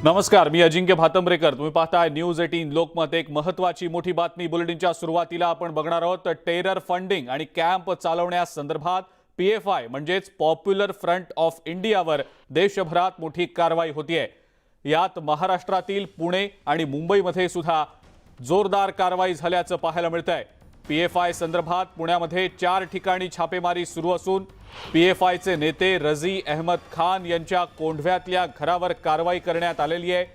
नमस्कार, मी अजिंक्य भातंब्रेकर. तुम्ही पाहताय न्यूज 18 लोकमत. एक महत्त्वाची मोठी बातमी बुलेटिनच्या सुरुवातीला आपण बघणार आहोत. टेरर फंडिंग आणि कॅम्प चालवण्यासंदर्भात पीएफआय म्हणजेच पॉप्युलर फ्रंट ऑफ इंडियावर देशभरात मोठी कारवाई होतीये. यात महाराष्ट्रातील पुणे आणि मुंबईमध्ये सुद्धा जोरदार कारवाई झाल्याचं पाहायला मिळतंय. पीएफआय संदर्भात पुण्यामध्ये 4 ठिकाणी छापेमारी सुरू असून पीएफआयचे नेते रझी अहमद खान यांच्या कोंढव्यातल्या घरावर कारवाई करण्यात आलेली आहे.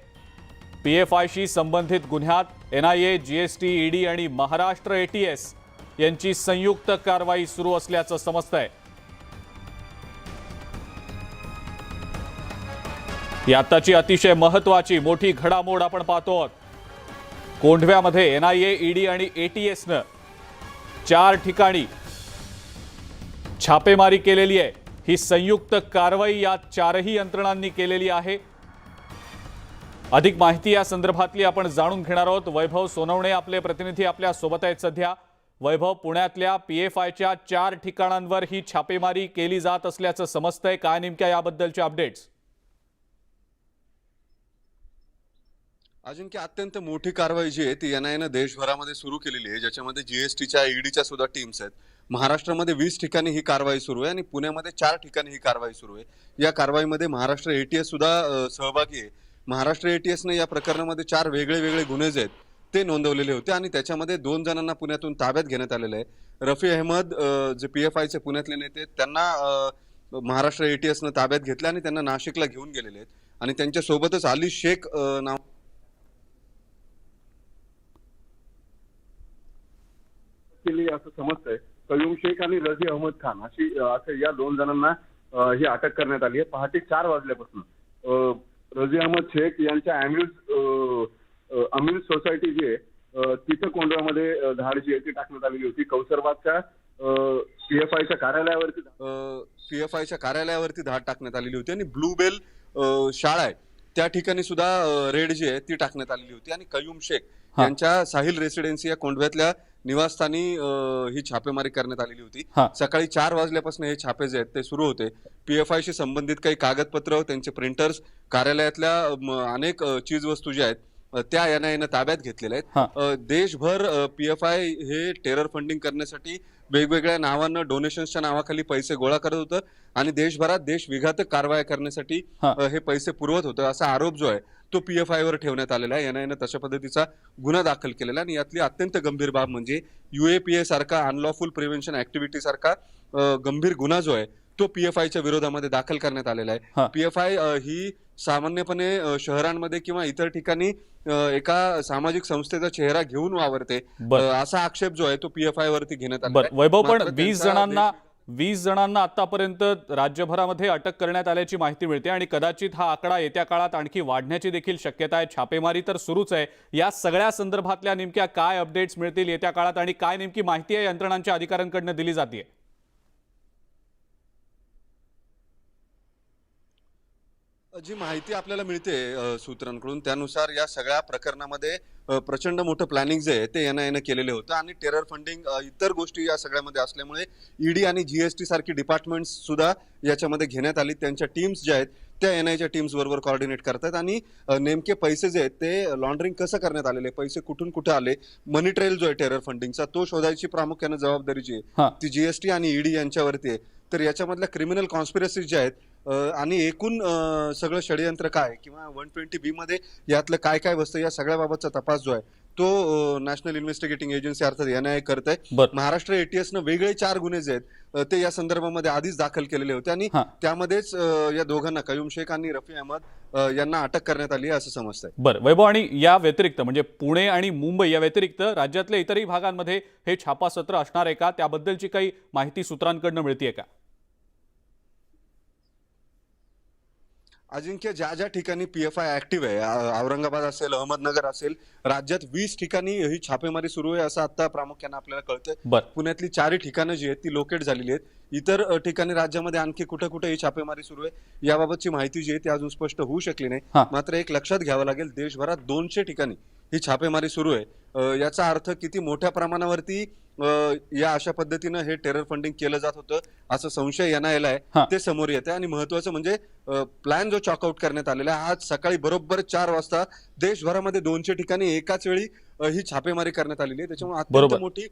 पीएफआयशी संबंधित गुन्ह्यात एनआयए, जीएसटी, ईडी आणि महाराष्ट्र एटीएस यांची संयुक्त कारवाई सुरू असल्याचं समजतंय. ही आताची अतिशय महत्त्वाची मोठी घडामोड आपण पाहतो आहोत. कोंढव्यामध्ये एनआयए, ईडी आणि एटीएसनं 4 ठिकाणी छापेमारी केलेली आहे. ही संयुक्त कारवाई या 4ही यंत्रणांनी केलेली आहे. अधिक माहिती या संदर्भातली आपण जाणून घेणार आहोत. वैभव सोनवणे आपले प्रतिनिधी आपल्या सोबत आहेत सध्या. वैभव, पुण्यातल्या पीएफआयच्या 4 ठिकाणांवर ही छापेमारी केली जात असल्याचं समजतंय. काय नेमक्या याबद्दलचे अपडेट्स? अजिंक्य, अत्यंत मोठी कारवाई जी आहे ती एनआयएनं देशभरामध्ये सुरू केलेली आहे, ज्याच्यामध्ये जीएसटीच्या, ईडीच्या सुद्धा टीम्स आहेत. महाराष्ट्रामध्ये 20 ठिकाणी ही कारवाई सुरू आहे आणि पुण्यामध्ये 4 ठिकाणी ही कारवाई सुरू आहे. या कारवाईमध्ये महाराष्ट्र एटीएस सुद्धा सहभागी आहे. महाराष्ट्र एटीएसने या प्रकरणामध्ये 4 वेगळे गुन्हे जे आहेत ते नोंदवलेले होते आणि त्याच्यामध्ये 2 जणांना पुण्यातून ताब्यात घेण्यात आलेलं आहे. रफी अहमद, जे पीएफआयचे पुण्यातले नेते, त्यांना महाराष्ट्र एटीएसनं ताब्यात घेतलं आणि त्यांना नाशिकला घेऊन गेलेले आहेत. आणि त्यांच्यासोबतच अली शेख नाव केली असं समजतंय. कयूम शेख आणि रझी अहमद खान असं या 2 जणांना ही अटक करण्यात आली आहे. पहाटे 4 वाजल्यापासून रझी अहमद शेख यांच्या अमीन सोसायटी जी आहे तिथं कोंढव्यामध्ये धाड जी आहे ती टाकण्यात आलेली होती. कौसरबागच्या पीएफआयच्या कार्यालयावरती धाड टाकण्यात आलेली होती आणि ब्लूबेल शाळा आहे त्या ठिकाणी सुद्धा रेड जी आहे ती टाकण्यात आलेली होती. आणि कयूम शेख यांच्या साहिल रेसिडेन्सी या कोंढव्यातल्या निवासस्थानी ही छापेमारी करण्यात आलेली होती. सकाळी 4 वाजल्यापासून हे छापे जे आहेत ते सुरू होते. पीएफआयशी संबंधित काही कागदपत्र, त्यांचे प्रिंटर्स, कार्यालयातल्या अनेक चीज वस्तू ज्या आहेत त्या एनआयएनं ताब्यात घेतलेल्या आहेत. देशभर पीएफआय हे टेरर फंडिंग करण्यासाठी वेगवेगळ्या नावानं, डोनेशन्सच्या नावाखाली पैसे गोळा करत होतं आणि देशभरात देशविघातक कारवाया करण्यासाठी हे पैसे पुरवत होतं असा आरोप जो आहे तो पीएफआय वर ठेवण्यात आलेला आहे. एनआयएनं तशा पद्धतीचा गुन्हा दाखल केलेला आणि यातली अत्यंत गंभीर बाब म्हणजे यूएपीए सारखा, अनलॉफुल प्रिव्हेन्शन ऍक्टिव्हिटी सारखा गंभीर गुन्हा जो आहे तो पीएफआयच्या विरोधामध्ये दाखल करण्यात आलेला आहे. पीएफआय ही सामान्यपणे शहरांमध्ये किंवा इतर ठिकाणी एका सामाजिक संस्थेचा चेहरा घेऊन वावरते असा आक्षेप जो आहे तो पीएफआय वरती घेण्यात आला आहे. वैभव, पण 20 जणांना आतापर्यंत राज्यभरामध्ये अटक करण्यात आल्याची माहिती मिळते आणि कदाचित हा आकडा येत्या काळात आणखी वाढण्याची देखील शक्यता आहे. छापेमारी तर सुरूच आहे. या सगळ्या संदर्भातल्या नेमक्या काय अपडेट्स मिळतील येत्या काळात आणि काय नेमकी माहिती आहे यंत्रणांच्या अधिकाऱ्यांकडून दिली जाते? जी माहिती आपल्याला मिळते सूत्रांकडून त्यानुसार या सगळ्या प्रकरणामध्ये प्रचंड मोठं प्लॅनिंग जे आहे ते एनआयएनं केलेलं होतं आणि टेरर फंडिंग इतर गोष्टी या सगळ्यामध्ये असल्यामुळे ईडी आणि जीएसटी सारखी डिपार्टमेंट्स सुद्धा याच्यामध्ये घेण्यात आली. त्यांच्या टीम्स ज्या आहेत त्या एनआयच्या टीम्स बरोबर कोऑर्डिनेट करतात आणि नेमके पैसे जे आहेत ते लॉन्ड्रिंग कसं करण्यात आलेले, पैसे कुठून कुठे आले, मनी ट्रेल जो आहे टेरर फंडिंगचा तो शोधायची प्रामुख्याने जबाबदारी जी आहे ती जीएसटी आणि ईडी यांच्यावरती आहे. तर याच्यामधल्या क्रिमिनल कॉन्स्पिरसीज ज्या आहेत आणि एकूण सगळं षडयंत्र काय किंवा 120B मध्ये यातलं काय काय बसतं या सगळ्या बाबतचा तपास जो आहे तो नॅशनल इन्व्हेस्टिगेटिंग एजन्सी अर्थात एनआयए करत आहे. महाराष्ट्र एटीएसनं वेगळे 4 गुन्हे जे आहेत ते या संदर्भामध्ये आधीच दाखल केलेले होते आणि त्यामध्येच या दोघांना, कयूम शेख आणि रफी अहमद यांना अटक करण्यात आली असं समजतंय. बरं वैभव, आणि या व्यतिरिक्त म्हणजे पुणे आणि मुंबई या व्यतिरिक्त राज्यातल्या इतरही भागांमध्ये हे छापासत्र असणार आहे का? त्याबद्दलची काही माहिती सूत्रांकडून मिळतेय का? अजिंक्य, ज्या ठिकाणी पीएफआय ऍक्टिव्ह आहे, औरंगाबाद असेल, अहमदनगर असेल, राज्यात 20 ठिकाणी ही छापेमारी सुरू आहे असं आता प्रामुख्याने आपल्याला कळतंय. पुण्यातली 4 ठिकाणं जी आहेत ती लोकेट झालेली आहेत. इतर ठिकाणी राज्यामध्ये आणखी कुठे कुठे ही छापेमारी सुरू आहे याबाबतची माहिती जी आहे ती अजून स्पष्ट होऊ शकली नाही. मात्र एक लक्षात घ्यावं लागेल, देशभरात 200 ठिकाणी ही छापेमारी सुरू आहे. याचा अर्थ किती मोठ्या प्रमाणावरती या अशा पद्धतीनं हे टेरर फंडिंग केलं जात होतं असं संशय NIA आहे हा. ते समोर येते. आणि महत्वाचं म्हणजे प्लॅन जो चॉकआउट करण्यात आलेला आहे, आज सकाळी बरोबर 4 वाजता देशभरामध्ये 200 ठिकाणी एकाच वेळी ही छापेमारी करण्यात आलेली आहे. त्याच्यामुळे बरोबर. अत्यंत मोठी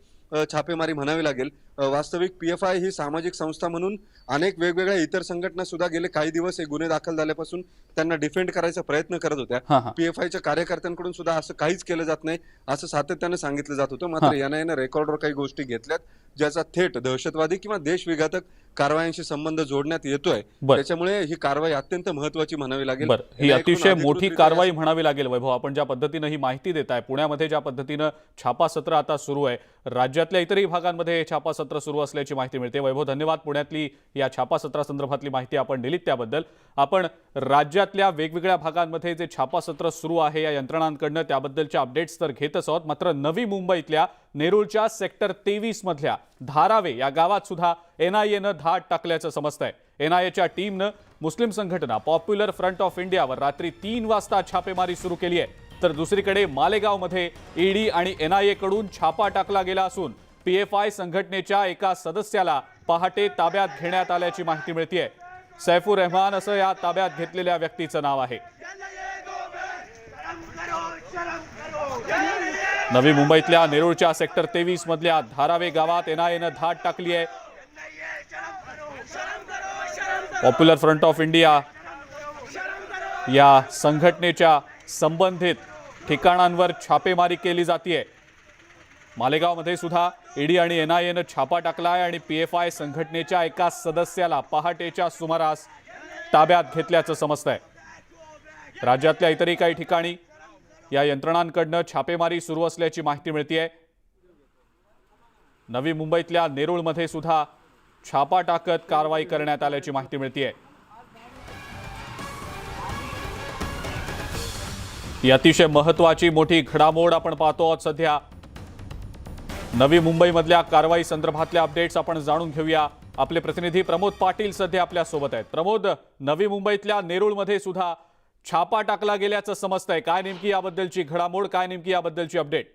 छापेमारी म्हणावी लागेल. वास्तविक PFI ही सामाजिक संस्था म्हणून अनेक वेगवेगळ्या इतर संघटना सुद्धा गेले काही दिवस हे गुन्हे दाखल झाल्यापासून त्यांना डिफेंड करायचा प्रयत्न करत होत्या. हा, हा. PFIच्या कार्यकर्त्यांकडून सुद्धा असं काहीच केलं जात नाही असं सातत्याने सांगितलं जात होतं. मात्र NIA रेकॉर्डवर काही गोष्टी घेतल्यात ज्याचा थेट दहशतवादी किंवा देशविघातक कारवायांशी संबंध जोडण्यात येतोय. बरं. त्याच्यामुळे ही कारवाई अत्यंत महत्वाची म्हणावी लागेल. बरं, ही NIA कडून अतिशय अधिकृत मोठी रित्या कारवाई म्हणावी लागेल. वैभव, आपण ज्या पद्धतीनं ही माहिती देताय, पुण्यामध्ये ज्या पद्धतीनं छापा सत्र आता सुरू आहे, राज्यातल्या इतरही भागांमध्ये हे छापा सत्र सुरू असल्याची माहिती मिळते. वैभव, धन्यवाद. पुण्यातली या छापा सत्रासंदर्भातली माहिती आपण दिलीत त्याबद्दल. आपण राज्यातल्या वेगवेगळ्या भागांमध्ये जे छापा सत्र सुरू आहे या यंत्रणांकडनं त्याबद्दलच्या अपडेट्स तर घेतच आहोत. मात्र नवी मुंबईतल्या नेरूळच्या सेक्टर 23 मधल्या धारावे या गावात सुद्धा NIAनं धाड टाकल्याचं समजतंय. NIAच्या टीमनं मुस्लिम संघटना पॉप्युलर फ्रंट ऑफ इंडियावर रात्री 3 वाजता छापेमारी सुरू केली आहे. तर दुसरीकडे मालेगावमध्ये ED आणि NIA कडून छापा टाकला गेला असून PFI संघटनेच्या एका सदस्याला पहाटे ताब्यात घेण्यात आल्याची माहिती मिळतेय. सैफुर रहमान असं या ताब्यात घेतलेल्या व्यक्तीचं नाव आहे. नवी मुंबईतल्या नेरूळच्या सेक्टर 23 मधल्या धारावे गावात NIAनं धाड टाकली आहे. पॉप्युलर फ्रंट ऑफ इंडिया या संघटनेच्या संबंधित ठिकाणांवर छापेमारी केली जाते. मालेगावमध्ये सुद्धा ED आणि NIAनं छापा टाकलाय आणि PFI संघटनेच्या एका सदस्याला पहाटेच्या सुमारास ताब्यात घेतल्याचं समजतंय. राज्यातल्या इतरही काही ठिकाणी या यंत्रणांकडनं छापेमारी सुरू असल्याची माहिती मिळतेय. नवी मुंबईतल्या नेरूळमध्ये सुद्धा छापा टाकत कारवाई करण्यात आल्याची माहिती मिळतेय. ही अतिशय महत्वाची मोठी घडामोड आपण पाहतो आहोत सध्या. नवी मुंबईमधल्या कारवाई संदर्भातल्या अपडेट्स आपण जाणून घेऊया. आपले प्रतिनिधी प्रमोद पाटील सध्या आपल्या सोबत आहेत. प्रमोद, नवी मुंबईतल्या नेरूळमध्ये सुद्धा छापा टाकला गेल्याचं समजतंय. काय नेमकी याबद्दलची घडामोड, काय नेमकी याबद्दलची अपडेट?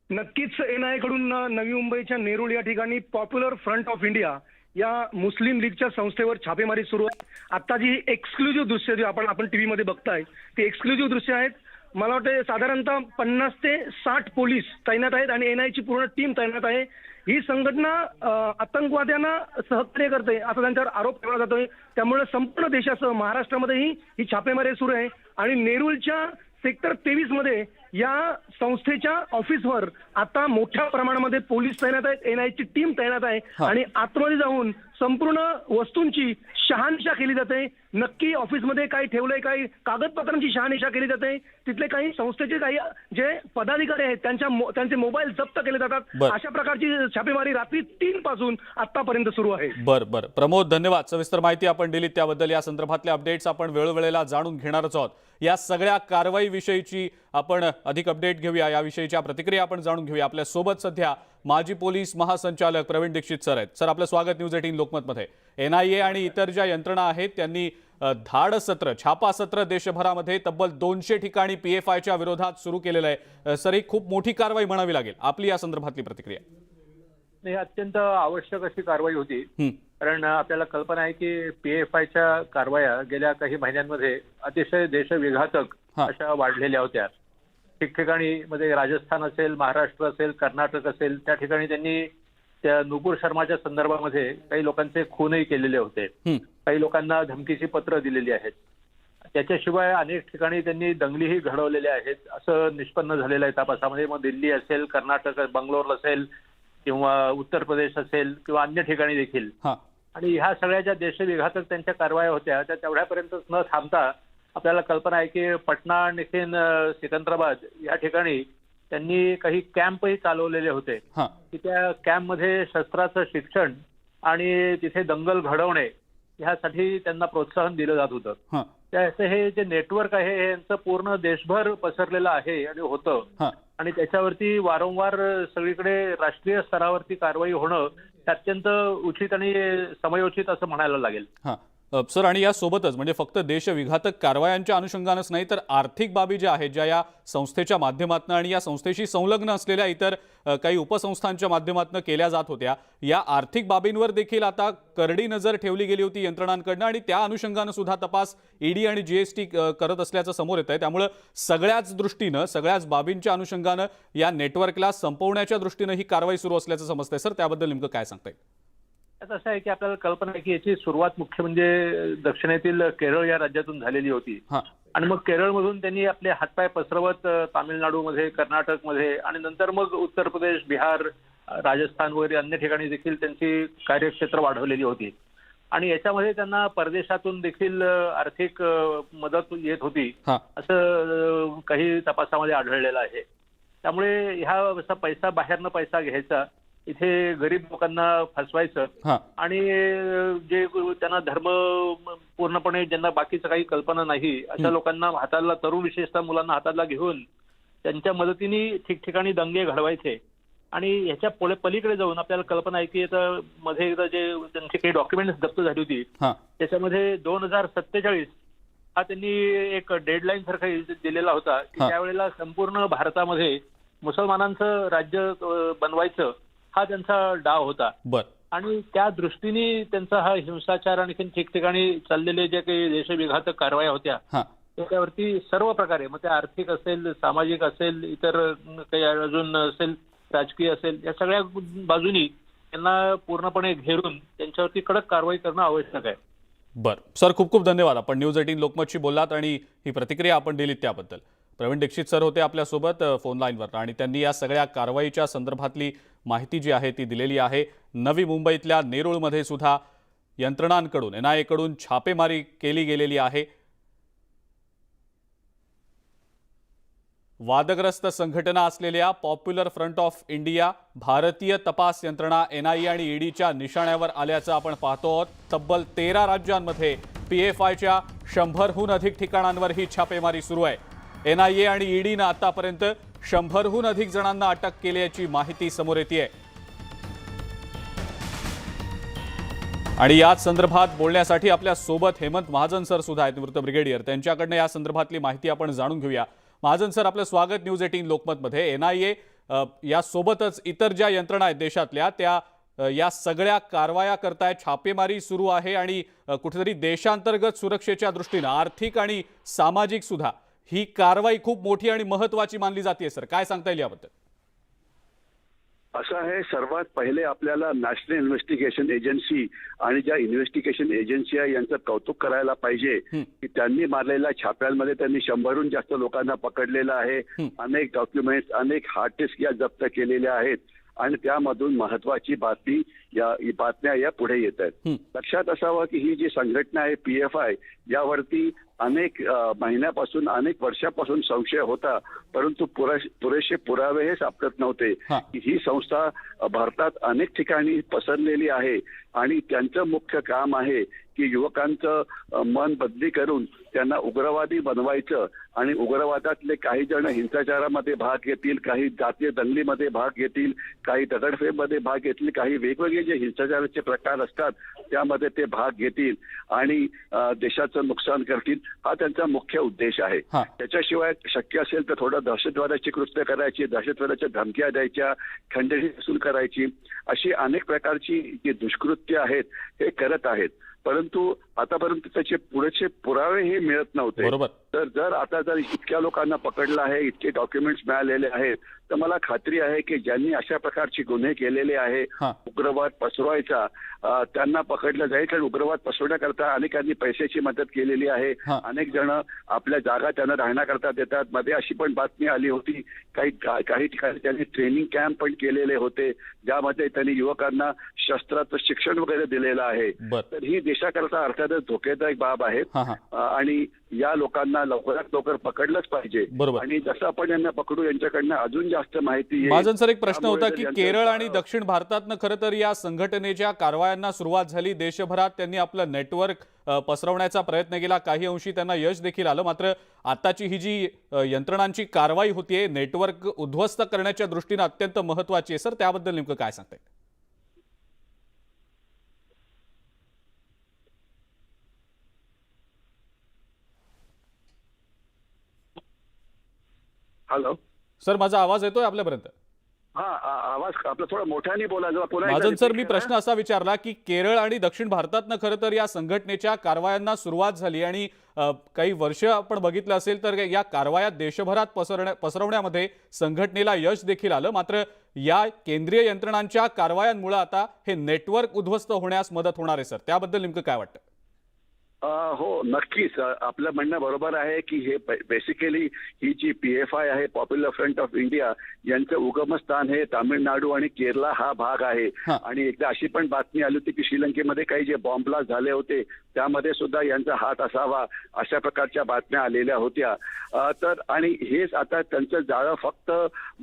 नक्कीच NIA कडून नवी मुंबईच्या नेरूळ या ठिकाणी पॉप्युलर फ्रंट ऑफ इंडिया या मुस्लिम लीगच्या संस्थेवर छापेमारी सुरू आहे. आता जी एक्सक्लुझिव्ह दृश्य जी आपण टीव्हीमध्ये बघताय ती एक्सक्लुझिव्ह दृश्य आहेत. मला वाटतं साधारणतः 50 ते 60 पोलीस तैनात आहेत आणि NIA ची पूर्ण टीम तैनात आहे. ही संघटना आतंकवाद्यांना सहकार्य करते असा त्यांच्यावर आरोप केला जातोय. त्यामुळे संपूर्ण देशासह महाराष्ट्रामध्येही ही छापेमारी सुरू आहे आणि नेरूळच्या सेक्टर 23 मध्ये या संस्थेच्या ऑफिसवर आता मोठ्या प्रमाणामध्ये पोलीस तैनात आहेत. NIA ची टीम तैनात आहे आणि आतमध्ये जाऊन संपूर्ण वस्तूंची शहानिशा केली जाते. नक्की ऑफिसमध्ये काय ठेवलंय, काही कागदपत्रांची शहानिशा केली जाते. तिथले काही संस्थेचे काही जे पदाधिकारी आहेत त्यांचे मोबाईल जप्त केले जातात. अशा प्रकारची छापेमारी रात्री 3 पासून आतापर्यंत सुरू आहे. बरं प्रमोद, धन्यवाद. सविस्तर माहिती आपण दिली त्याबद्दल. या संदर्भातल्या अपडेट्स आपण वेळोवेळेला जाणून घेणारच आहोत. या सगळ्या कारवाई विषयीची आपण अधिक अपडेट घेऊया, याविषयीच्या प्रतिक्रिया आपण जाणून घेऊया. आपल्या सोबत सध्या माजी पोलीस महासंचालक प्रवीण दीक्षित सर आहेत. सर, आपलं स्वागत न्यूज 18 लोकमतमध्ये. NIA आणि इतर ज्या यंत्रणा आहेत त्यांनी धाड सत्र, छापा सत्र देशभरामध्ये तब्बल 200 ठिकाणी PFIच्या विरोधात सुरू केलेलं आहे. सर, ही खूप मोठी कारवाई म्हणावी लागेल. आपली या संदर्भातली प्रतिक्रिया? ही अत्यंत आवश्यक अशी कारवाई होती. कारण आपल्याला कल्पना आहे की PFIच्या कारवाया गेल्या काही महिन्यांमध्ये अतिशय देशविघातक अशा वाढलेल्या होत्या. ठिकठिकाणी मध्ये राजस्थान असेल, महाराष्ट्र असेल, कर्नाटक असेल, त्या ठिकाणी त्यांनी त्या नुपूर शर्माच्या संदर्भामध्ये काही लोकांचे खूनही केलेले होते. काही लोकांना धमकीची पत्र दिलेली आहेत. त्याच्याशिवाय अनेक ठिकाणी त्यांनी दंगलीही घडवलेल्या आहेत असं निष्पन्न झालेलं आहे तपासामध्ये. मग दिल्ली असेल, कर्नाटक, बंगलोर असेल किंवा उत्तर प्रदेश असेल किंवा अन्य ठिकाणी देखील. आणि ह्या सगळ्या ज्या देशविघातक त्यांच्या कारवाया होत्या त्या तेवढ्यापर्यंतच न थांबता आपल्याला कल्पना आहे की पटना आणखीन सिकंदराबाद या ठिकाणी त्यांनी काही कॅम्पही चालवलेले होते की त्या कॅम्पमध्ये शस्त्राचं शिक्षण आणि तिथे दंगल घडवणे ह्यासाठी त्यांना प्रोत्साहन दिलं जात होतं. त्याचं हे जे नेटवर्क आहे हे यांचं पूर्ण देशभर पसरलेलं आहे आणि होतं. आणि त्याच्यावरती वारंवार सगळीकडे राष्ट्रीय स्तरावरती कारवाई होणं अत्यंत उचित आणि समयोचित असं म्हणायला लागेल. सर, आणि यासोबतच म्हणजे फक्त देशविघातक कारवायांच्या अनुषंगानंच नाही तर आर्थिक बाबी ज्या आहेत, ज्या या संस्थेच्या माध्यमातून आणि या संस्थेशी संलग्न असलेल्या इतर काही उपसंस्थांच्या माध्यमातून केल्या जात होत्या, या आर्थिक बाबींवर देखील आता करडी नजर ठेवली गेली होती यंत्रणांकडनं आणि त्या अनुषंगानं सुद्धा तपास ईडी आणि जीएसटी करत असल्याचं समोर येत आहे. त्यामुळे सगळ्याच दृष्टीनं, सगळ्याच बाबींच्या अनुषंगानं या नेटवर्कला संपवण्याच्या दृष्टीनं ही कारवाई सुरू असल्याचं समजतंय. सर, त्याबद्दल नेमकं काय सांगता येईल? आता असं आहे की आपल्याला कल्पना आहे की याची सुरुवात मुख्य म्हणजे दक्षिणेतील केरळ या राज्यातून झालेली होती. आणि मग केरळमधून त्यांनी आपले हातपाय पसरवत तामिळनाडूमध्ये, कर्नाटकमध्ये आणि नंतर मग उत्तर प्रदेश, बिहार, राजस्थान वगैरे अन्य ठिकाणी देखील त्यांची कार्यक्षेत्र वाढवलेली होती. आणि याच्यामध्ये त्यांना परदेशातून देखील आर्थिक मदत येत होती असं काही तपासामध्ये आढळलेलं आहे. त्यामुळे ह्या पैसा बाहेरनं पैसा घ्यायचा, इथे गरीब लोकांना फसवायचं आणि जे त्यांना धर्म पूर्णपणे ज्यांना बाकीचं काही कल्पना नाही अशा लोकांना हाताला, तरुण विशेषतः मुलांना हाताला घेऊन त्यांच्या मदतीने ठिकठिकाणी दंगे घडवायचे. आणि ह्याच्या पलीकडे जाऊन आपल्याला कल्पना आहे की आता मध्ये एकदा जे त्यांची काही डॉक्युमेंट्स जप्त झाली होती त्याच्यामध्ये 2047 हा त्यांनी एक डेडलाईन सारखा दिलेला होता की त्यावेळेला संपूर्ण भारतामध्ये मुसलमानांचं राज्य बनवायचं हा त्यांचा डाव होता. आणि त्या दृष्टीने त्यांचा हा हिंसाचार आणखी ठिकठिकाणी चाललेले जे काही देशविघातक कारवाया होत्या त्याच्यावरती सर्व प्रकारे, मग ते आर्थिक असेल, सामाजिक असेल, इतर काही अजून असेल, राजकीय असेल, या सगळ्या बाजूनी त्यांना पूर्णपणे घेरून त्यांच्यावरती कडक कारवाई करणं आवश्यक आहे. बरं सर, खूप खूप धन्यवाद. आपण न्यूज 18 लोकमतशी बोललात आणि ही प्रतिक्रिया आपण दिलीत त्याबद्दल. प्रवीण दीक्षित सर होते आपल्यासोबत फोन लाईनवर आणि त्यांनी या सगळ्या कारवाईच्या संदर्भातली माहिती जी आहे ती दिलेली आहे. नवी मुंबईतल्या नेरूळमध्ये सुद्धा यंत्रणांकडून, NIA कडून छापेमारी केली गेलेली आहे. वादग्रस्त संघटना असलेल्या पॉप्युलर फ्रंट ऑफ इंडिया, भारतीय तपास यंत्रणा NIA आणि ईडीच्या निशाण्यावर आल्याचं आपण पाहतो आहोत. तब्बल 13 राज्यांमध्ये PFIच्या 100हून अधिक ठिकाणांवर ही छापेमारी सुरू आहे. NIA आणि ईडीनं आतापर्यंत 100हून अधिक जणांना अटक केल्याची माहिती समोर येते. आणि याच संदर्भात बोलण्यासाठी आपल्या सोबत हेमंत महाजन सर सुद्धा आहेत, निवृत्त ब्रिगेडियर. त्यांच्याकडनं या संदर्भातली माहिती आपण जाणून घेऊया. महाजन सर, आपलं स्वागत न्यूज 18 लोकमतमध्ये. NIA या सोबतच इतर ज्या यंत्रणा आहेत देशातल्या त्या या सगळ्या कारवाया करतायत, छापेमारी सुरू आहे आणि कुठेतरी देशांतर्गत सुरक्षेच्या दृष्टीनं आर्थिक आणि सामाजिक सुद्धा ही कारवाई खूप मोठी आणि महत्त्वाची मानली जाते. सर, काय सांगता येईल याबद्दल? असं आहे, सर्वात पहिले आपल्याला नॅशनल इन्व्हेस्टिगेशन एजन्सी आणि ज्या इन्व्हेस्टिगेशन एजन्सी आहे यांचं कौतुक करायला पाहिजे की त्यांनी मारलेल्या छाप्यांमध्ये त्यांनी 100हून जास्त लोकांना पकडलेलं आहे. अनेक डॉक्युमेंट्स, अनेक हार्ड डिस्क या जप्त केलेल्या आहेत आणि त्यामधून महत्वाची बातम्या या पुढे येत आहेत. लक्षात असावं की ही जी संघटना आहे PFI यावरती अनेक महिन्यापासून, अनेक वर्षापासून संशय होता, परंतु पुरेसे पुरावे हे सापडत नव्हते की ही संस्था भारतात अनेक ठिकाणी पसरलेली आहे आणि त्यांचं मुख्य काम आहे की युवकांचं मन बदली करून त्यांना उग्रवादी बनवायचं आणि उग्रवादातले काही जण हिंसाचारामध्ये भाग घेतील, काही जातीय दंगलीमध्ये भाग घेतील, काही दगडफेकमध्ये भाग घेतील, काही वेगवेगळे जे हिंसाचाराचे प्रकार असतात त्यामध्ये ते भाग घेतील आणि देशाचं नुकसान करतील. हा त्यांचा मुख्य उद्देश आहे. त्याच्याशिवाय शक्य असेल तर थोडं दहशतवादाची कृत्य करायची, दहशतवादाच्या धमक्या द्यायच्या, खंडणी वसूल करायची, अशी अनेक प्रकारची जी दुष्कृत्य आहेत हे करत आहेत. परंतु आतापर्यंत त्याचे पुरेसे पुरावे हे मिळत नव्हते. तर जर इतक्या लोकांना पकडलं आहे, इतके डॉक्युमेंट्स मिळालेले आहेत, तर मला खात्री आहे की ज्यांनी अशा प्रकारचे गुन्हे केलेले आहे, उग्रवाद पसरवायचा, त्यांना पकडलं जाईल. कारण उग्रवाद पसरवण्याकरता अनेकांनी पैशाची मदत केलेली आहे. अनेक जण आपल्या जागा त्यांना राहण्याकरता देतात. मध्ये अशी पण बातमी आली होती काही ठिकाणी त्यांनी ट्रेनिंग कॅम्प पण केलेले होते ज्यामध्ये त्यांनी युवकांना शस्त्राचं शिक्षण वगैरे दिलेलं आहे. तर ही देशाकरता अर्थातच धोकेदायक बाब आहे आणि या लोकांना लवकरात लवकर पकडलंच पाहिजे. आणि जसं आपण यांना पकडू यांच्याकडनं अजून जास्त माहिती. महाजन सर, एक प्रश्न होता की केरळ आणि दक्षिण भारतातनं खरं तर या संघटनेच्या कारवायांना सुरुवात झाली. देशभरात त्यांनी आपलं नेटवर्क पसरवण्याचा प्रयत्न केला, काही अंशी त्यांना यश देखील आलं. मात्र आताची ही जी यंत्रणांची कारवाई होतीये नेटवर्क उद्ध्वस्त करण्याच्या दृष्टीनं अत्यंत महत्वाची आहे. सर, त्याबद्दल नेमकं काय सांगताय? हॅलो. सर, माझा आवाज येतोय आपल्यापर्यंत? हा, आवाज आपला थोडा मोठ्याने बोला जरा पुन्हा एकदा महाजन सर, repeat मी करा. प्रश्न असा विचारला की केरळ आणि दक्षिण भारतातनं खरं तर या संघटनेच्या कारवायांना सुरुवात झाली आणि काही वर्ष आपण बघितलं असेल तर या कारवाया देशभरात पसरवण्यामध्ये संघटनेला यश देखील आलं. मात्र या केंद्रीय यंत्रणांच्या कारवायांमुळे आता हे नेटवर्क उद्ध्वस्त होण्यास मदत होणार आहे. सर, त्याबद्दल नेमकं काय वाटतं? हो, नक्कीच. आपलं म्हणणं बरोबर आहे की हे बेसिकली ही जी PFI आहे, पॉप्युलर फ्रंट ऑफ इंडिया, यांचं उगमस्थान हे तामिळनाडू आणि केरला हा भाग आहे. आणि एकदा अशी पण बातमी आली होती की श्रीलंकेमध्ये काही जे बॉम्ब ब्लास्ट झाले होते त्यामध्ये सुद्धा यांचा हात असावा, अशा प्रकारच्या बातम्या आलेल्या होत्या. तर आणि हेच आता त्यांचं जाळं फक्त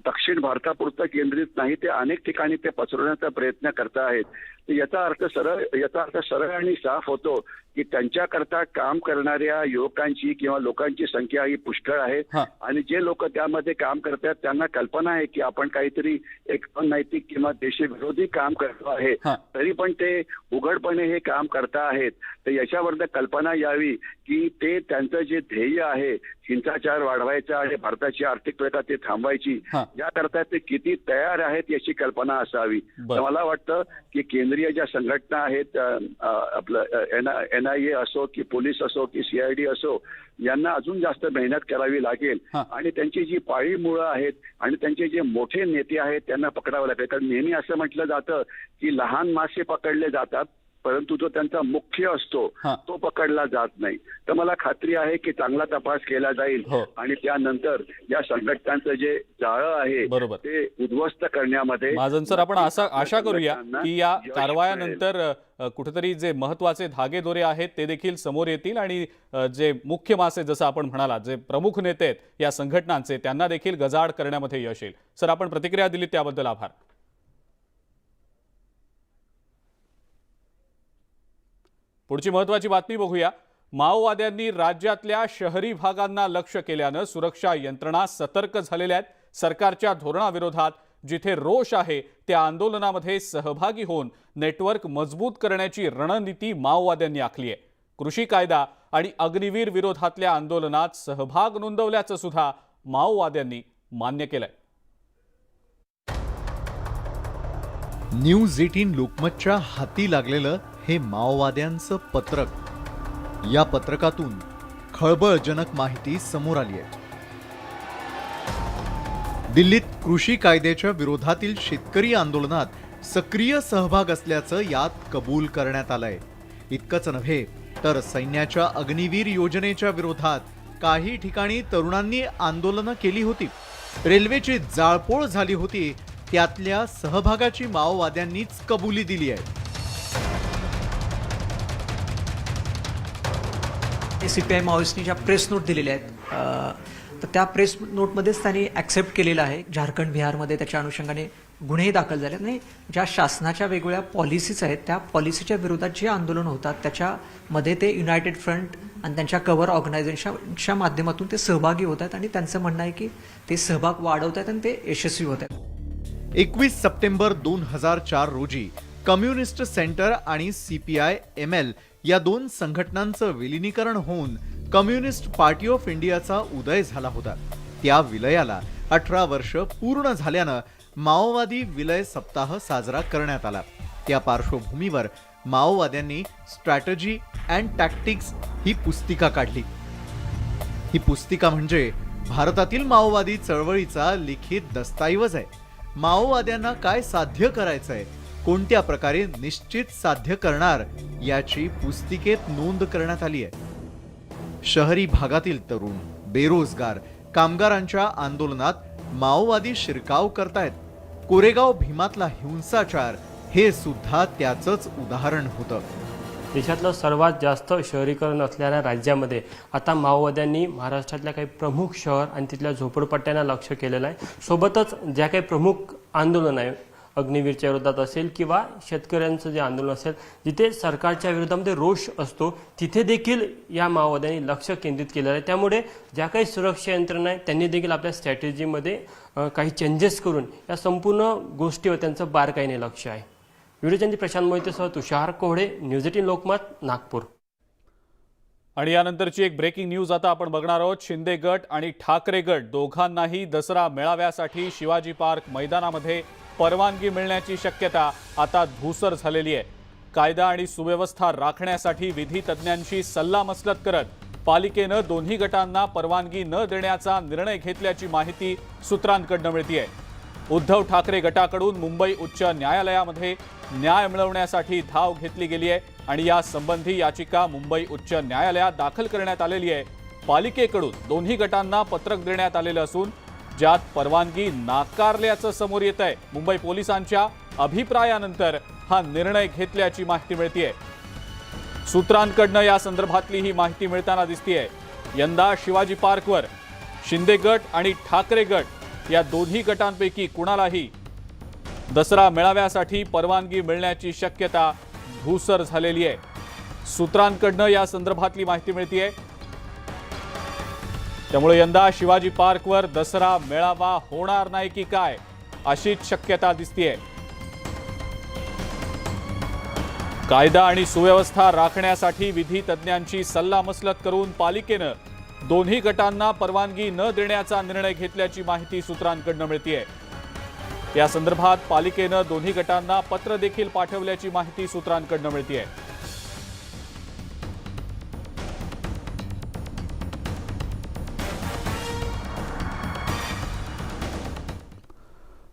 दक्षिण भारतापुरतं केंद्रित नाही, ते अनेक ठिकाणी ते पसरवण्याचा प्रयत्न करत आहेत. याचा अर्थ सरळ आणि साफ होतो की त्यांच्याकरता काम करणाऱ्या युवकांची किंवा लोकांची संख्या ही पुष्कळ आहे. आणि जे लोक त्यामध्ये काम करतात त्यांना कल्पना आहे की आपण काहीतरी एक अनैतिक किंवा देशविरोधी काम करतो आहे, तरी पण ते उघडपणे हे काम करता आहेत. तर याच्यावर कल्पना यावी की ते त्यांचं जे ध्येय आहे हिंसाचार वाढवायचा आणि भारताची आर्थिक प्रगती ते थांबवायची, याकरता ते किती तयार आहेत याची कल्पना असावी. तर मला वाटतं की केंद्रीय ज्या संघटना आहेत, आपलं NIA असो की पोलीस असो की CID असो, यांना अजून जास्त मेहनत करावी लागेल. आणि त्यांची जी पाळी मुळं आहेत आणि त्यांचे जे मोठे नेते आहेत त्यांना पकडावं लागेल. कारण नेहमी असं म्हटलं जातं की लहान मासे पकडले जातात, परंतु जो त्यांचा मुख्य असतो तो पकडला जात नाही. तर मला खात्री आहे की चांगला तपास केला जाईल आणि त्यानंतर या संघटनांचं जे जाळं आहे ते उद्ध्वस्त करण्यामध्ये. महाजन सर, आपण आशा करूया की या कारवायानंतर कुठेतरी जे महत्वाचे धागेदोरे आहेत ते देखील समोर येतील आणि जे मुख्य मासे, जसं आपण म्हणाला, जे प्रमुख नेते आहेत या संघटनांचे, त्यांना देखील गजाआड करण्यामध्ये यश येईल. सर, आपण प्रतिक्रिया दिली त्याबद्दल आभार. पुढची महत्वाची बातमी बघूया. माओवाद्यांनी राज्यातल्या शहरी भागांना लक्ष्य केल्यानं सुरक्षा यंत्रणा सतर्क झालेल्या आहेत. सरकारच्या धोरणाविरोधात जिथे रोष आहे त्या आंदोलनामध्ये सहभागी होऊन नेटवर्क मजबूत करण्याची रणनीती माओवाद्यांनी आखली आहे. कृषी कायदा आणि अग्निवीर विरोधातल्या आंदोलनात सहभाग नोंदवल्याचं सुद्धा माओवाद्यांनी मान्य केलंय. न्यूज 18 लोकमतच्या हाती लागलेलं हे माओवाद्यांचं पत्रक. या पत्रकातून खळबळजनक माहिती समोर आली आहे. दिल्लीत कृषी कायद्याच्या विरोधातील शेतकरी आंदोलनात सक्रिय सहभाग असल्याचं यात कबूल करण्यात आलंय. इतकंच नव्हे तर सैन्याच्या अग्निवीर योजनेच्या विरोधात काही ठिकाणी तरुणांनी आंदोलनं केली होती. रेल्वेची जाळपोळ झाली होती, त्यातल्या सहभागाची माओवाद्यांनीच कबुली दिली आहे. CPI माओइस्टनी ज्या प्रेस नोट दिलेल्या आहेत, तर त्या प्रेस नोटमध्येच त्यांनी ॲक्सेप्ट केलेलं आहे झारखंड बिहारमध्ये त्याच्या अनुषंगाने गुन्हेही दाखल झाले. आणि ज्या शासनाच्या वेगवेगळ्या पॉलिसीज आहेत त्या पॉलिसीच्या विरोधात जे आंदोलन होतात त्याच्यामध्ये ते युनायटेड फ्रंट आणि त्यांच्या कव्हर ऑर्गनायझेशनच्या माध्यमातून ते सहभागी होत आहेत आणि त्यांचं म्हणणं आहे की ते सहभाग वाढवत आहेत आणि ते यशस्वी होत आहेत. 21 सप्टेंबर 2004 रोजी कम्युनिस्ट सेंटर आणि CPI ML या दोन संघटनांचं विलिनीकरण होऊन कम्युनिस्ट पार्टी ऑफ इंडियाचा उदय झाला होता. त्या विलयाला 18 वर्ष पूर्ण झाल्यानं माओवादी विलय सप्ताह साजरा करण्यात आला. त्या पार्श्वभूमीवर माओवाद्यांनी स्ट्रॅटेजी अँड टॅक्टिक्स ही पुस्तिका काढली. ही पुस्तिका म्हणजे भारतातील माओवादी चळवळीचा लिखित दस्तऐवज आहे. माओवाद्यांना काय साध्य करायचंय, कोणत्या प्रकारे निश्चित साध्य करणार याची पुस्तिकेत नोंद करण्यात आली आहे. शहरी भागातील तरुण, बेरोजगार, कामगारांच्या आंदोलनात माओवादी शिरकाव करतायत. कोरेगाव भीमातला हिंसाचार हे सुद्धा त्याचंच उदाहरण होतं. देशातलं सर्वात जास्त शहरीकरण असलेल्या राज्यामध्ये आता माओवाद्यांनी महाराष्ट्रातल्या काही प्रमुख शहर आणि तिथल्या झोपडपट्ट्यांना लक्ष केलेलं आहे. सोबतच ज्या काही प्रमुख आंदोलन आहे, अग्निवीरच्या विरोधात असेल किंवा शेतकऱ्यांचं जे आंदोलन असेल, जिथे सरकारच्या विरोधामध्ये रोष असतो तिथे देखील या माओवाद्यांनी लक्ष केंद्रित केलेलं आहे. त्यामुळे ज्या काही सुरक्षा यंत्रणा आहेत त्यांनी देखील आपल्या स्ट्रॅटेजीमध्ये काही चेंजेस करून या संपूर्ण गोष्टीवर त्यांचं बारकाईने लक्ष आहे. व्हिडिओ प्रशांत मोहितेसह तुषार कोहळे, न्यूज 18 लोकमत, नागपूर. आणि यानंतरची एक ब्रेकिंग न्यूज आता आपण बघणार आहोत। शिंदे गट आणि ठाकरे गट दोघांनाही दसरा मेळाव्यासाठी शिवाजी पार्क मैदानामध्ये परवानगी मिळण्याची शक्यता आता धूसर झालेली आहे। कायदा आणि सुव्यवस्था राखण्यासाठी विधी तज्ञांशी सल्लामसलत करत पालिकेने दोन्ही गटांना परवानगी न देण्याचा निर्णय घेतल्याची माहिती सूत्रांकडून मिळतेय। उद्धव ठाकरे गटाकडून मुंबई उच्च न्यायालयामध्ये न्याय मिळवण्यासाठी धाव घेतली गेली आहे आणि या संबंधी याचिका मुंबई उच्च न्यायालयात दाखल करण्यात आलेली आहे। पालिकेकडून दोन्ही गटांना पत्रक देण्यात आलेलं असून ज्यात परवानगी नाकारल्याचं समोर येत आहे। मुंबई पोलिसांच्या अभिप्रायानंतर हा निर्णय घेतल्याची माहिती मिळतेय। सूत्रांकडून या संदर्भातली ही माहिती मिळताना दिसतेय। यंदा शिवाजी पार्कवर शिंदे गट आणि ठाकरे गट या दोन्ही गटांपैकी कुणालाही दसरा मेळाव्यासाठी परवानगी मिळण्याची शक्यता धूसर झालेली आहे। सूत्रांकडून या संदर्भातली माहिती मिळतेय। त्यामुळे यंदा शिवाजी पार्कवर दसरा मेळावा होणार नाही की काय अशीच शक्यता दिसतेय। कायदा आणि सुव्यवस्था राखण्यासाठी विधी तज्ञांची सल्लामसलत करून पालिकेने दोन्ही गटांना परवानगी न देण्याचा निर्णय घेतल्याची माहिती सूत्रांकडून मिळतेय। या संदर्भात पालिकेने दोन्ही गटांना पत्र देखील पाठवल्याची माहिती सूत्रांकडून मिळतेय।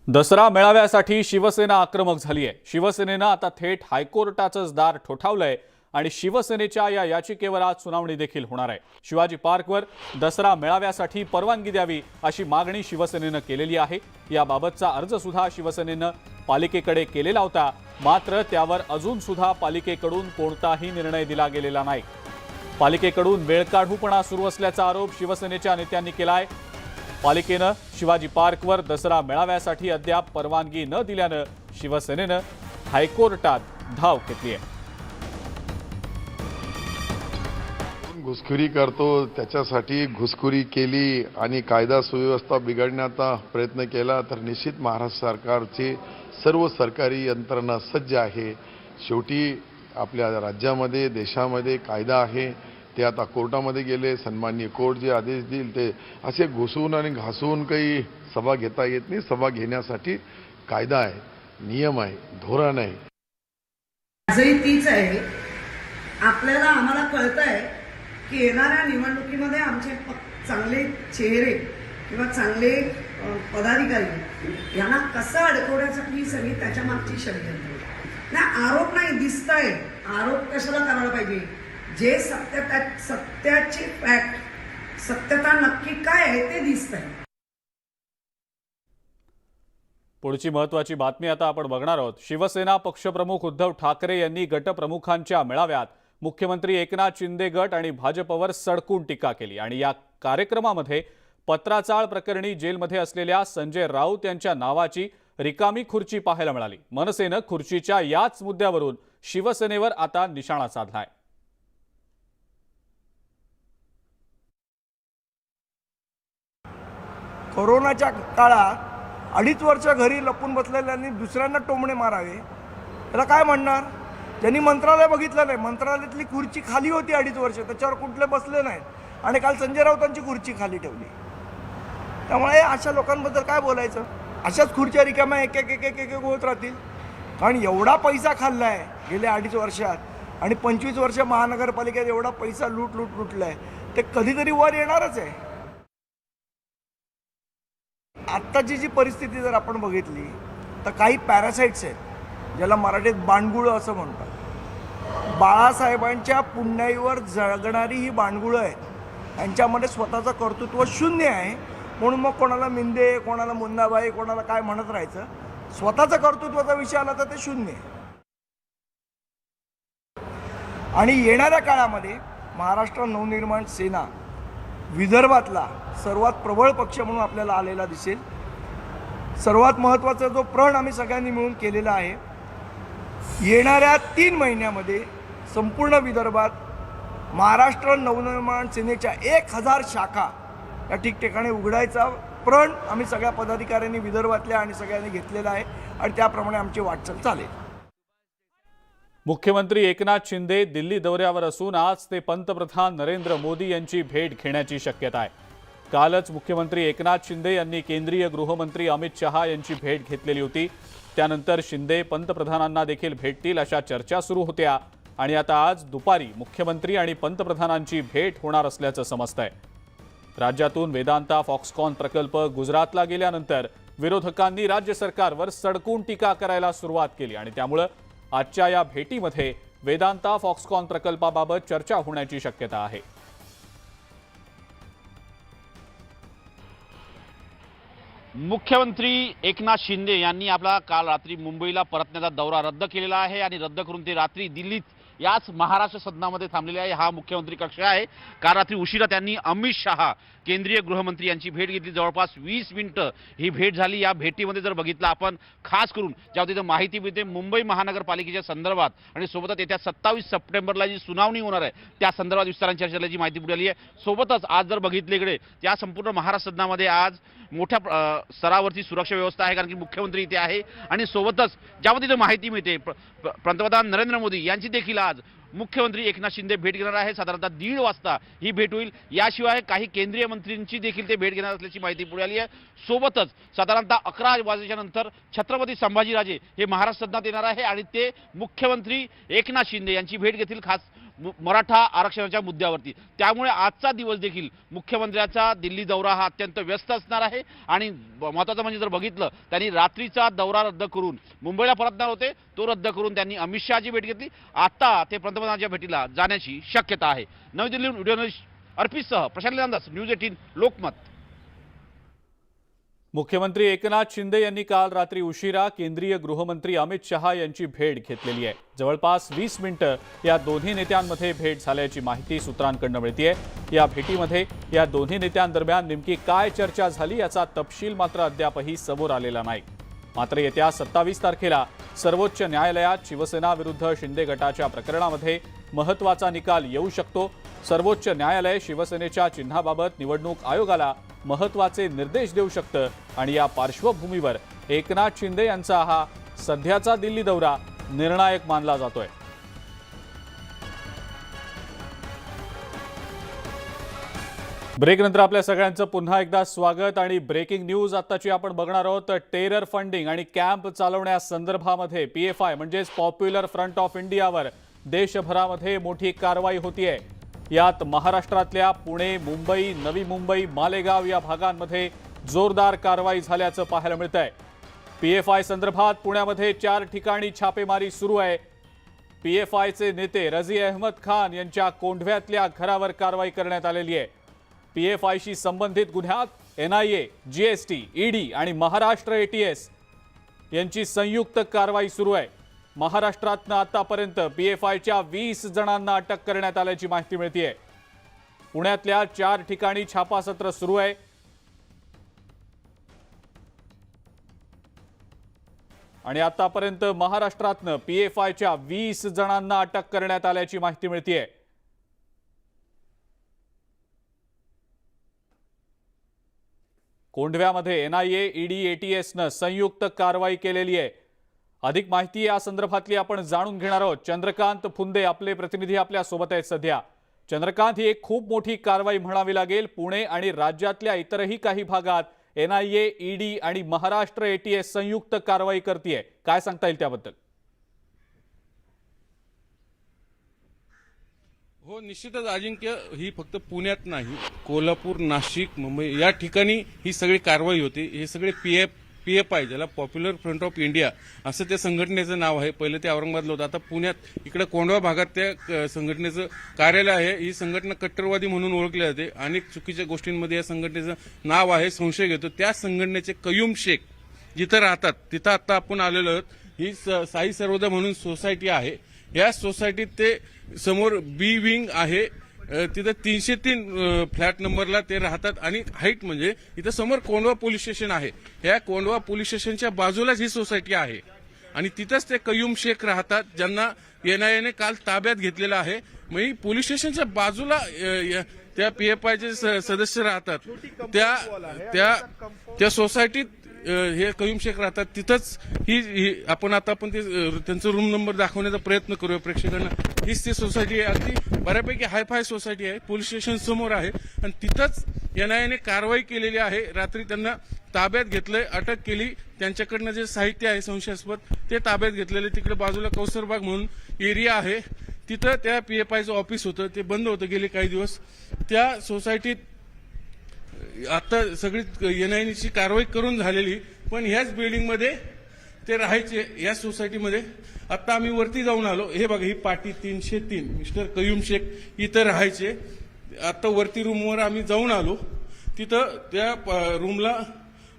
दसरा मेळाव्यासाठी शिवसेना आक्रमक झाली आहे। शिवसेनेनं आता थेट हायकोर्टाचंच दार ठोठावलंय आणि शिवसेनेच्या या याचिकेवर आज सुनावणी देखील होणार आहे। शिवाजी पार्कवर दसरा मेळाव्यासाठी परवानगी द्यावी अशी मागणी शिवसेनेनं केलेली आहे। याबाबतचा अर्ज सुद्धा शिवसेनेनं पालिकेकडे केलेला होता, मात्र त्यावर अजून सुद्धा पालिकेकडून कोणताही निर्णय दिला गेलेला नाही। पालिकेकडून वेळकाढूपणा सुरू असल्याचा आरोप शिवसेनेच्या नेत्यांनी केलाय। पालिकेनं शिवाजी पार्कवर दसरा मेळाव्यासाठी अद्याप परवानगी न दिल्यानं शिवसेनेनं हायकोर्टात धाव घेतली आहे। घुसखोरी करतो त्याच्यासाठी घुसखोरी केली आणि कायदा सुव्यवस्था बिघडण्याचा प्रयत्न केला तर निश्चित महाराष्ट्र सरकारची सर्व सरकारी यंत्रणा सज्ज आहे। शेवटी आपल्या राज्यामध्ये देशामध्ये कायदा आहे, ते आता कोर्टामध्ये गेले। सन्माननीय कोर्ट जे आदेश देईल ते असे घुसून आणि घासून काही सभा घेता येत नाही। सभा घेण्यासाठी कायदा आहे, नियम आहे, धोरण आहे। आजही तीच आहे। आपल्याला आम्हाला कळतंय की येणाऱ्या निवडणुकीमध्ये आमचे चांगले चेहरे किंवा चांगले पदाधिकारी यांना कसं अडकवण्यासाठी ही सगळी त्याच्या मागची षडयंत्र नाही। आरोप नाही दिसतंय, आरोप कशाला करायला पाहिजे? जे सत्याची फॅक्ट, सत्यता नक्की काय आहे ते दिसतंय। पुढची महत्त्वाची बातमी आता आपण बघणार आहोत। शिवसेना पक्षप्रमुख उद्धव ठाकरे यांनी गटप्रमुखांच्या मेळाव्यात मुख्यमंत्री एकनाथ शिंदे गट आणि भाजपवर सडकून टीका केली आणि या कार्यक्रमामध्ये पत्राचाळ प्रकरणी जेलमध्ये असलेल्या संजय राऊत यांच्या नावाची रिकामी खुर्ची पाहायला मिळाली। मनसेनं खुर्चीच्या याच मुद्द्यावरून शिवसेनेवर आता निशाणा साधलाय। कोरोनाच्या काळात 2.5 वर्ष घरी लपून बसलेल्यांनी दुसऱ्यांना टोमणे मारावे त्याला काय म्हणणार? ज्यांनी मंत्रालय बघितलं नाही, मंत्रालयातली खुर्ची खाली होती 2.5 वर्ष, त्याच्यावर कुठले बसले नाहीत आणि काल संजय राऊतांची खुर्ची खाली ठेवली। त्यामुळे अशा लोकांबद्दल काय बोलायचं? अशाच खुर्च्या रिकाम्या एक एक एक एक एक होत राहतील। कारण एवढा पैसा खाल्लाय गेल्या 2.5 वर्षात आणि 25 वर्ष महानगरपालिकेत एवढा पैसा लुटलाय, ते कधीतरी वर येणारच आहे। आत्ताची जी परिस्थिती जर आपण बघितली तर काही पॅरासाइट्स आहेत ज्याला मराठीत बाणगुळं असं म्हणतात। बाळासाहेबांच्या पुण्याईवर जगणारी ही बाणगुळं आहेत, त्यांच्यामध्ये स्वतःचं कर्तृत्व शून्य आहे। म्हणून मग कोणाला मिंदे, कोणाला मुन्नाबाई, कोणाला काय म्हणत राहायचं। स्वतःचा कर्तृत्वाचा विषय आला तर ते शून्य आहे। आणि येणाऱ्या काळामध्ये महाराष्ट्र नवनिर्माण सेना विदर्भातला सर्वात प्रबळ पक्ष म्हणून आपल्याला आलेला दिसेल। सर्वात महत्त्वाचा जो प्रण आम्ही सगळ्यांनी मिळून केलेला आहे, येणाऱ्या 3 महिन्यामध्ये संपूर्ण विदर्भात महाराष्ट्र नवनिर्माण सेनेच्या 1000 शाखा या ठिकठिकाणी उघडायचा प्रण आम्ही सगळ्या पदाधिकाऱ्यांनी विदर्भातल्या आणि सगळ्यांनी घेतलेला आहे आणि त्याप्रमाणे आमची वाटचाल चालेल। मुख्यमंत्री एकनाथ शिंदे दिल्ली दौऱ्यावर असून आज ते पंतप्रधान नरेंद्र मोदी यांची भेट घेण्याची शक्यता आहे. कालच मुख्यमंत्री एकनाथ शिंदे यांनी केंद्रीय गृहमंत्री अमित शहा यांची भेट घेतलेली होती. त्यानंतर शिंदे पंतप्रधानांना देखील भेटतील अशा चर्चा सुरू होत्या आणि आता आज दुपारी मुख्यमंत्री आणि पंतप्रधानांची भेट होणार असल्याचं समजतंय. राज्यातून वेदांता फॉक्सकॉन प्रकल्प गुजरातला गेल्यानंतर विरोधकांनी राज्य सरकारवर सडकून टीका करायला सुरुवात केली आणि त्यामुळे आजच्या या भेटीमध्ये वेदांता फॉक्सकॉन प्रकल्पाबाबत चर्चा होण्याची शक्यता आहे. मुख्यमंत्री एकनाथ शिंदे यांनी आपला काल रात्री मुंबईला परतण्याचा दौरा रद्द केलेला आहे आणि रद्द करून ते रात्री दिल्लीत याच महाराष्ट्र सदनामध्ये थांबलेले आहे. हा मुख्यमंत्री कक्ष आहे. काल रात्री उशिरा त्यांनी अमित शहा केंद्रीय गृहमंत्री यांची भेट घेतली. जवळपास 20 मिनिटं ही भेट झाली. या भेटीमध्ये जर बघितलं आपण खास करून ज्या तिथं माहिती मिळते मुंबई महानगरपालिकेच्या संदर्भात आणि सोबतच येत्या 27 सप्टेंबरला जी सुनावणी होणार आहे त्या संदर्भात विस्ताराने चर्चा झाल्याची माहिती पुढे आली आहे. सोबतच आज जर बघितलं इकडे त्या संपूर्ण महाराष्ट्र सदनामध्ये आज मोठ्या स्तरावरती सुरक्षा व्यवस्था आहे कारण की मुख्यमंत्री इथे आहे आणि सोबतच ज्या तिथं माहिती मिळते पंतप्रधान नरेंद्र मोदी यांची देखील आज मुख्यमंत्री एकनाथ शिंदे भेट घेणार आहे. साधारणतः 1:30 वाजता ही भेट होईल. याशिवाय काही केंद्रीय मंत्र्यांची देखील ते भेट घेणार असल्याची माहिती पुढे आली आहे. सोबतच साधारणतः 11 वाजेच्या नंतर छत्रपती संभाजीराजे हे महाराष्ट्र सदनात येणार आहे आणि ते मुख्यमंत्री एकनाथ शिंदे यांची भेट घेतील खास मराठा आरक्षणाच्या मुद्द्यावरती. त्यामुळे आजचा दिवस देखील मुख्यमंत्र्यांचा दिल्ली दौरा हा अत्यंत व्यस्त असणार आहे आणि महत्त्वाचं म्हणजे जर बघितलं त्यांनी रात्रीचा दौरा रद्द करून मुंबईला परतणार होते तो रद्द करून त्यांनी अमित शहाची भेट घेतली. आता ते पंतप्रधानांच्या भेटीला जाण्याची शक्यता आहे. नवी दिल्लीहून व्हिडिओ जर्नलिस्ट अर्पितसह प्रशांत लांदास, न्यूज 18 लोकमत. मुख्यमंत्री एकनाथ शिंदे यांनी काल रात्री उशिरा केंद्रीय गृहमंत्री अमित शहा यांची भेट घेतलेली आहे. जवळपास 20 मिनिटं या दोन्ही नेत्यांमध्ये भेट झाल्याची माहिती सूत्रांकडून मिळतेय. या भेटीमध्ये या दोन्ही नेत्यांदरम्यान नेमकी काय चर्चा झाली याचा तपशील मात्र अद्यापही समोर आलेला नाही. मात्र येत्या 27 तारखेला सर्वोच्च न्यायालयात शिवसेना विरुद्ध शिंदे गटाच्या प्रकरणामध्ये महत्त्वाचा निकाल येऊ शकतो. सर्वोच्च न्यायालय शिवसेनेच्या चिन्हाबाबत निवडणूक आयोगाला महत्त्वाचे निर्देश देऊ शकतं आणि या पार्श्वभूमीवर एकनाथ शिंदे यांचा हा सध्याचा दिल्ली दौरा निर्णायक मानला जातोय. ब्रेकनंतर आपल्या सगळ्यांचं पुन्हा एकदा स्वागत आणि ब्रेकिंग न्यूज आताची आपण बघणार आहोत. टेरर फंडिंग आणि कॅम्प चालवण्यासंदर्भामध्ये PFI म्हणजेच पॉप्युलर फ्रंट ऑफ इंडियावर देशभरामध्ये मोठी कारवाई होतीये. यात महाराष्ट्रातल्या पुणे, मुंबई, नवी मुंबई, मालेगाव या भागांमध्ये जोरदार कारवाई झाल्याचं पाहायला मिळतंय. PFI संदर्भात पुण्यामध्ये 4 ठिकाणी छापेमारी सुरू आहे. PFIचे नेते रझी अहमद खान यांच्या कोंढव्यातल्या घरावर कारवाई करण्यात आलेली आहे. PFIशी संबंधित गुन्ह्यात NIA, GST, ED आणि महाराष्ट्र ATS यांची संयुक्त कारवाई सुरू आहे. महाराष्ट्रातनं आतापर्यंत PFIच्या 20 जणांना अटक करण्यात आल्याची माहिती मिळतेय. पुण्यातल्या 4 ठिकाणी छापासत्र सुरू आहे. आणि आतापर्यंत महाराष्ट्रातनं PFIच्या 20 जणांना अटक करण्यात आल्याची माहिती मिळतेय. कोंढव्यामध्ये NIA, ED, ATSनं संयुक्त कारवाई केलेली आहे. अधिक माहिती या संदर्भातली आपण जाणून घेणार आहोत. चंद्रकांत फुंदे आपले प्रतिनिधी आपल्या सोबत आहेत सध्या. चंद्रकांत, ही एक खूप मोठी कारवाई म्हणावी लागेल. पुणे आणि राज्यातल्या इतरही काही भागात NIA, ED आणि महाराष्ट्र ATS संयुक्त कारवाई करतेय. काय सांगता येईल त्याबद्दल? हो, निश्चितच अजिंक्य, ही फक्त पुण्यात नाही, कोल्हापूर, नाशिक, मुंबई या ठिकाणी ही सगळी कारवाई होती. हे सगळे PFI ज्याला पॉप्युलर फ्रंट ऑफ इंडिया असं त्या संघटनेचं नाव आहे. पहिलं ते औरंगाबादला होतं, आता पुण्यात इकडे कोंढवा भागात त्या संघटनेचं कार्यालय आहे. ही संघटना कट्टरवादी म्हणून ओळखली जाते. अनेक चुकीच्या गोष्टींमध्ये या संघटनेचं नाव आहे, संशय घेतो. त्या संघटनेचे कयूम शेख जिथं राहतात तिथं आता आपण आलेलो आहोत. ही साई सर्वोदय म्हणून सोसायटी आहे. या सोसायटीत ते समोर B विंग आहे, तिथं 303 फ्लॅट नंबरला ते राहतात आणि हाईट म्हणजे इथं समोर कोंढवा पोलीस स्टेशन आहे. या कोंढवा पोलीस स्टेशनच्या बाजूलाच ही सोसायटी आहे आणि तिथंच ते कयूम शेख राहतात, ज्यांना NIAने काल ताब्यात घेतलेलं आहे. मग पोलीस स्टेशनच्या बाजूला त्या PFIचे सदस्य राहतात. त्या सोसायटीत हे कयूम शेख राहतात तिथंच ही आपण ते त्यांचं रूम नंबर दाखवण्याचा प्रयत्न करूया प्रेक्षकांना. हीच ती सोसायटी आहे, अगदी बऱ्यापैकी हायफाय सोसायटी आहे, पोलीस स्टेशन समोर आहे आणि तिथंच एनआयएने कारवाई केलेली आहे. रात्री त्यांना ताब्यात घेतलंय, अटक केली. त्यांच्याकडनं जे साहित्य आहे संशयास्पद ते ताब्यात घेतलेले. तिकडे बाजूला कौसरबाग म्हणून एरिया आहे, तिथं त्या PFIचं ऑफिस होतं, ते बंद होतं गेले काही दिवस. त्या सोसायटीत आता सगळी एनआयएची कारवाई करून झालेली, पण ह्याच बिल्डिंगमध्ये ते राहायचे, या सोसायटीमध्ये. आता आम्ही वरती जाऊन आलो, हे बघा ही पाटी 303 मिस्टर कयूम शेख इथं राहायचे. आता वरती रूमवर आम्ही जाऊन आलो, तिथं त्या रूमला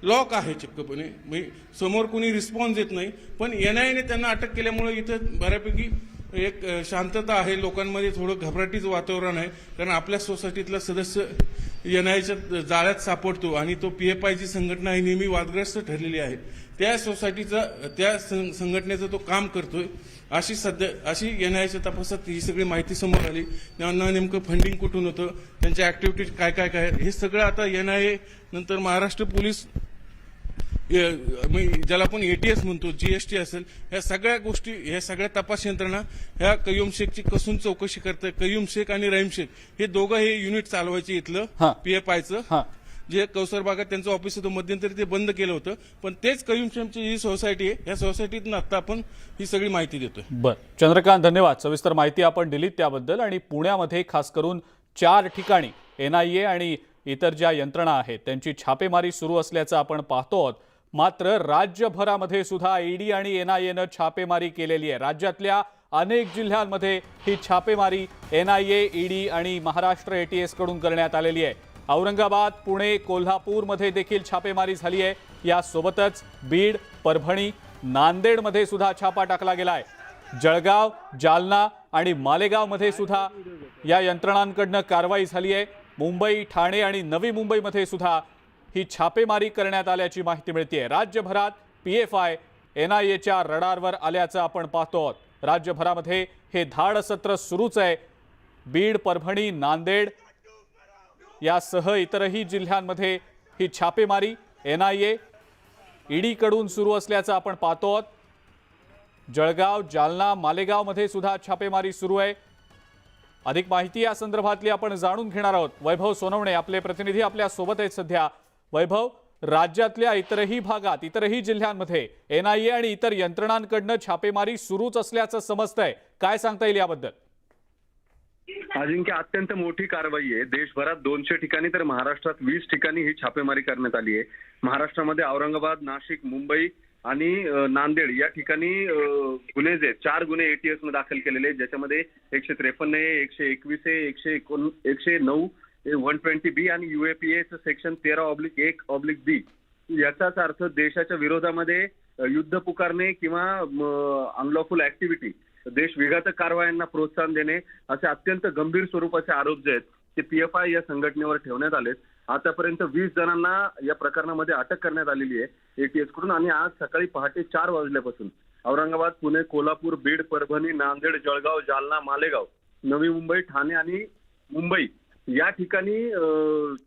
लॉक आहे चक्कपणे, म्हणजे समोर कोणी रिस्पॉन्स देत नाही. पण एनआयएने त्यांना अटक केल्यामुळे इथं बऱ्यापैकी एक शांतता आहे, लोकांमध्ये थोडं घबराटीचं वातावरण आहे. कारण आपल्या सोसायटीतला सदस्य एनआयएच्या जाळ्यात सापडतो आणि तो PFIची संघटना ही नेहमी वादग्रस्त ठरलेली आहे. त्या सोसायटीचा त्या संघटनेचं तो काम करतोय. अशी एनआयएच्या तपासात ही सगळी माहिती समोर आली. त्यांना नेमकं फंडिंग कुठून होतं, त्यांच्या ऍक्टिव्हिटीज काय हे सगळं आता एनआयए नंतर महाराष्ट्र पोलीस, ज्याला आपण ATS म्हणतो, GST असेल, ह्या सगळ्या गोष्टी, ह्या सगळ्या तपास यंत्रणा ह्या कयूम शेखची कसून चौकशी करते. कयूम शेख आणि रहीम शेख हे दोघं हे युनिट चालवायचे इथलं PFIचं, जे कौसरबागात त्यांचं ऑफिस होतं. मध्यंतरी ते बंद केलं होतं, पण तेच कयूम शेखची ही सोसायटी आहे. या सोसायटीतून आता आपण ही सगळी माहिती देतोय. बरं चंद्रकांत, धन्यवाद. सविस्तर माहिती आपण दिलीत त्याबद्दल. आणि पुण्यामध्ये खास करून 4 ठिकाणी NIA आणि इतर ज्या यंत्रणा आहेत त्यांची छापेमारी सुरू असल्याचं आपण पाहतो आहोत. मात्र राज्यभरामध्ये सुद्धा ED आणि NIAनं छापेमारी केलेली आहे. राज्यातल्या अनेक जिल्ह्यांमध्ये ही छापेमारी NIA, ED आणि महाराष्ट्र ATS कडून करण्यात आलेली आहे. औरंगाबाद, पुणे, कोल्हापूरमध्ये देखील छापेमारी झाली आहे. यासोबतच बीड, परभणी, नांदेडमध्ये सुद्धा छापा टाकला गेलाय. जळगाव, जालना आणि मालेगावमध्ये सुद्धा या यंत्रणांकडनं कारवाई झाली आहे. मुंबई, ठाणे आणि नवी मुंबईमध्ये सुद्धा ही छापेमारी करण्यात आल्याची माहिती मिळते. राज्यभरात PFI NIAच्या रडारवर आल्याचं आपण पाहतो आहोत. राज्यभरामध्ये हे धाड सत्र सुरूच आहे. बीड, परभणी, नांदेड यासह इतरही जिल्ह्यांमध्ये ही छापेमारी NIA, ED कडून सुरू असल्याचं आपण पाहतो आहोत. जळगाव, जालना, मालेगावमध्ये सुद्धा छापेमारी सुरू आहे. अधिक माहिती या संदर्भातली आपण जाणून घेणार आहोत. वैभव सोनवणे आपले प्रतिनिधी आपल्या सोबत आहेत सध्या. वैभव, राज्यातल्या इतरही भागात, इतरही जिल्ह्यांमध्ये NIA आणि इतर यंत्रणांकडनं छापेमारी सुरूच असल्याचं समजतंय, काय सांगता येईल याबद्दल? अजिंक्य, अत्यंत मोठी कारवाई आहे. देशभरात 200 ठिकाणी तर महाराष्ट्रात 20 ठिकाणी ही छापेमारी करण्यात आली आहे. महाराष्ट्रामध्ये औरंगाबाद, नाशिक, मुंबई आणि नांदेड या ठिकाणी गुन्हे जे 4 गुन्हे ATS ने दाखल केलेले आहेत, ज्याच्यामध्ये 153 आहे, 121 आहे, 109, 120B आणि UAPAचं सेक्शन 13/1/B. याचाच अर्थ देशाच्या विरोधामध्ये युद्ध पुकारणे किंवा अनलॉफुल ऍक्टिव्हिटी, देश विघातक कारवायांना प्रोत्साहन देणे असे अत्यंत गंभीर स्वरूपाचे आरोप जे आहेत ते PFI या संघटनेवर ठेवण्यात आलेत. आतापर्यंत 20 जणांना या प्रकरणामध्ये अटक करण्यात आलेली आहे ATS कडून. आणि आज सकाळी पहाटे 4 वाजल्यापासून औरंगाबाद, पुणे, कोल्हापूर, बीड, परभणी, नांदेड, जळगाव, जालना, मालेगाव, नवी मुंबई, ठाणे आणि मुंबई या ठिकाणी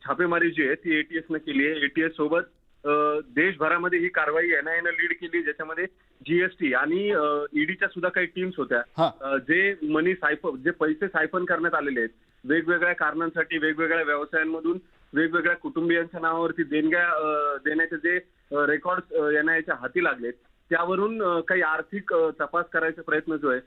छापेमारी जी आहे ती ATS ने केली आहे. ATS सोबत देशभरामध्ये ही कारवाई NIAनं लीड केली, ज्याच्यामध्ये GST आणि EDच्या सुद्धा काही टीम्स होत्या, जे पैसे सायफन करण्यात आलेले आहेत वेगवेगळ्या कारणांसाठी, वेगवेगळ्या व्यवसायांमधून वेगवेगळ्या कुटुंबियांच्या नावावरती देणग्या देण्याचे जे रेकॉर्ड NIAच्या हाती लागलेत, त्यावरून काही आर्थिक तपास करायचा प्रयत्न जो आहे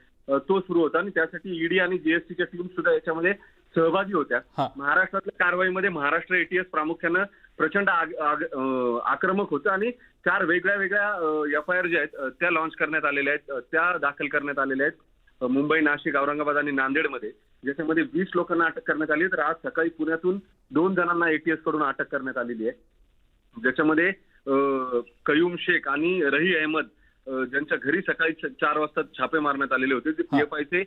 तो सुरू होता. आणि त्यासाठी ED आणि GSTच्या टीम सुद्धा याच्यामध्ये सहभागी होत्या. महाराष्ट्रातल्या कारवाईमध्ये महाराष्ट्र ATS प्रामुख्यानं प्रचंड आक्रमक होतं आणि 4 वेगळ्या FIR ज्या आहेत त्या लॉन्च करण्यात आलेल्या आहेत, त्या दाखल करण्यात आलेल्या आहेत मुंबई, नाशिक, औरंगाबाद आणि नांदेडमध्ये, ज्याच्यामध्ये 20 लोकांना अटक करण्यात आली. तर आज सकाळी पुण्यातून 2 जणांना ATS कडून अटक करण्यात आलेली आहे, ज्याच्यामध्ये कयूम शेख आणि रही अहमद ज्यांच्या घरी सकाळी 4 वाजता छापे मारण्यात आलेले होते, जे PFIचे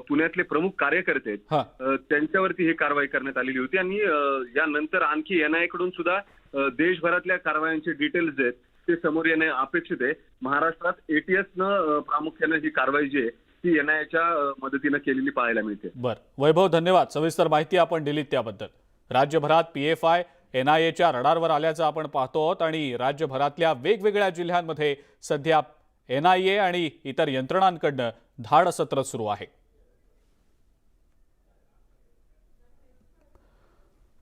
पुण्यातले प्रमुख कार्यकर्ते आहेत, त्यांच्यावरती ही कारवाई करण्यात आलेली होती. आणि यानंतर आणखी NIA कडून सुद्धा देशभरातल्या कारवायांचे डिटेल्स जे आहेत ते समोर येणे अपेक्षित आहे. महाराष्ट्रात ATSनं प्रामुख्याने ही कारवाई जी आहे ती NIAच्या मदतीनं केलेली पाहायला मिळते. बरं वैभव, धन्यवाद. सविस्तर माहिती आपण दिलीत त्याबद्दल. राज्यभरात PFI NIAच्या रडारवर आल्याचं आपण पाहतो आहोत आणि राज्यभरातल्या वेगवेगळ्या जिल्ह्यांमध्ये सध्या NIA आणि इतर यंत्रणांकडून धाडसत्र सुरू आहे.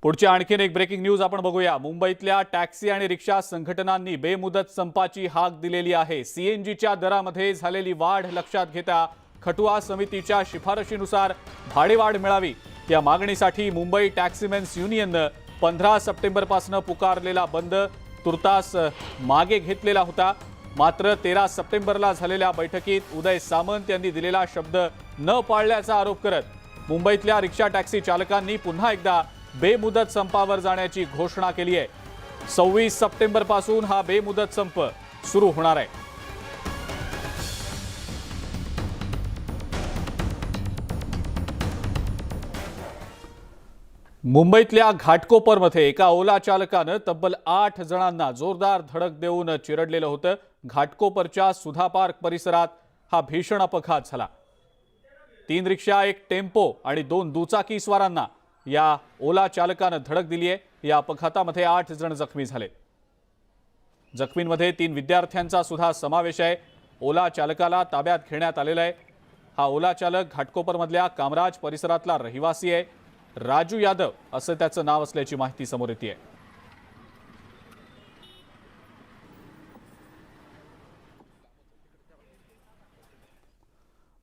पुढची आणखीन एक ब्रेकिंग न्यूज आपण बघूया. मुंबईतल्या टॅक्सी आणि रिक्षा संघटनांनी बेमुदत संपाची हाक दिलेली आहे. CNGच्या दरामध्ये झालेली वाढ लक्षात घेता खटुआ समितीच्या शिफारशीनुसार भाडेवाढ मिळावी या मागणीसाठी मुंबई टॅक्सीमेन्स युनियननं 15 सप्टेंबरपासून पुकारलेला बंद तुर्तास मागे घेतलेला होता. मात्र 13 सप्टेंबरला झालेल्या बैठकीत उदय सामंत यांनी दिलेला शब्द न पाळल्याचा आरोप करत मुंबईतल्या रिक्षा टॅक्सी चालकांनी पुन्हा एकदा बेमुदत संपावर जाण्याची घोषणा केली आहे. 26 सप्टेंबरपासून हा बेमुदत संप सुरू होणार आहे. मुंबईतल्या घाटकोपरमध्ये एका ओला चालकानं तब्बल 8 जणांना जोरदार धडक देऊन चिरडलेलं होतं. घाटकोपरच्या सुधा पार्क परिसरात हा भीषण अपघात झाला. 3 रिक्षा, 1 टेम्पो आणि 2 दुचाकी स्वारांना या ओला चालकानं धडक दिली आहे. या अपघातामध्ये 8 जण जखमी झाले. जखमींमध्ये 3 विद्यार्थ्यांचा सुद्धा समावेश आहे. ओला चालकाला ताब्यात घेण्यात आलेला आहे. हा ओला चालक घाटकोपरमधल्या कामराज परिसरातला रहिवासी आहे. राजू यादव असं त्याचं नाव असल्याची माहिती समोर येते आहे.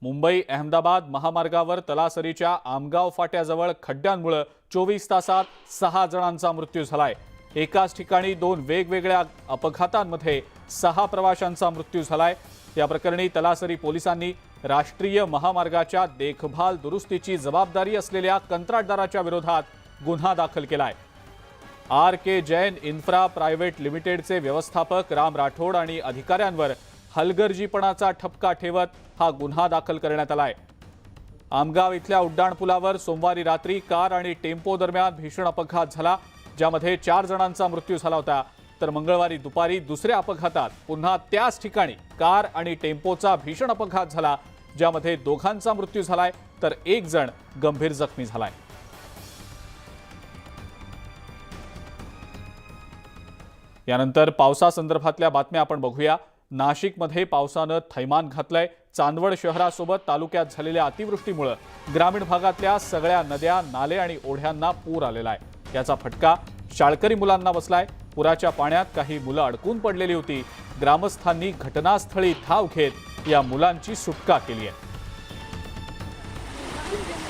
मुंबई अहमदाबाद महामार्गावर तलासरीच्या आमगाव फाट्याजवळ खड्ड्यांमुळे 24 तासात 6 जणांचा मृत्यू झालाय. एकाच ठिकाणी 2 वेगवेगळ्या अपघातांमध्ये 6 प्रवाशांचा मृत्यू झालाय. या प्रकरणी तलासरी पोलिसांनी राष्ट्रीय महामार्गाच्या देखभाल दुरुस्तीची जबाबदारी असलेल्या कंत्राटदाराच्या विरोधात गुन्हा दाखल केलाय. RK जैन इन्फ्रा प्रायव्हेट लिमिटेडचे व्यवस्थापक राम राठोड आणि अधिकाऱ्यांवर हलगर्जीपणाचा ठपका ठेवत हा गुन्हा दाखल करण्यात आलाय. आमगाव इथल्या उड्डाणपुलावर सोमवारी रात्री कार आणि टेम्पो दरम्यान भीषण अपघात झाला, ज्यामध्ये 4 जणांचा मृत्यू झाला होता. तर मंगळवारी दुपारी दुसऱ्या अपघातात पुन्हा त्याच ठिकाणी कार आणि टेम्पोचा भीषण अपघात झाला, ज्यामध्ये 2घांचा मृत्यू झालाय तर 1 जण गंभीर जखमी झालाय. यानंतर पावसासंदर्भातल्या बातम्या आपण बघूया. नाशिकमध्ये पावसानं थैमान घातलंय. चांदवड शहरासोबत तालुक्यात झालेल्या अतिवृष्टीमुळे ग्रामीण भागातल्या सगळ्या नद्या, नाले आणि ओढ्यांना पूर आलेला आहे. याचा फटका शाळकरी मुलांना बसलाय. पुराच्या पाण्यात काही मुलं अडकून पडलेली होती. ग्रामस्थांनी घटनास्थळी धाव घेत या मुलांची सुटका केली आहे.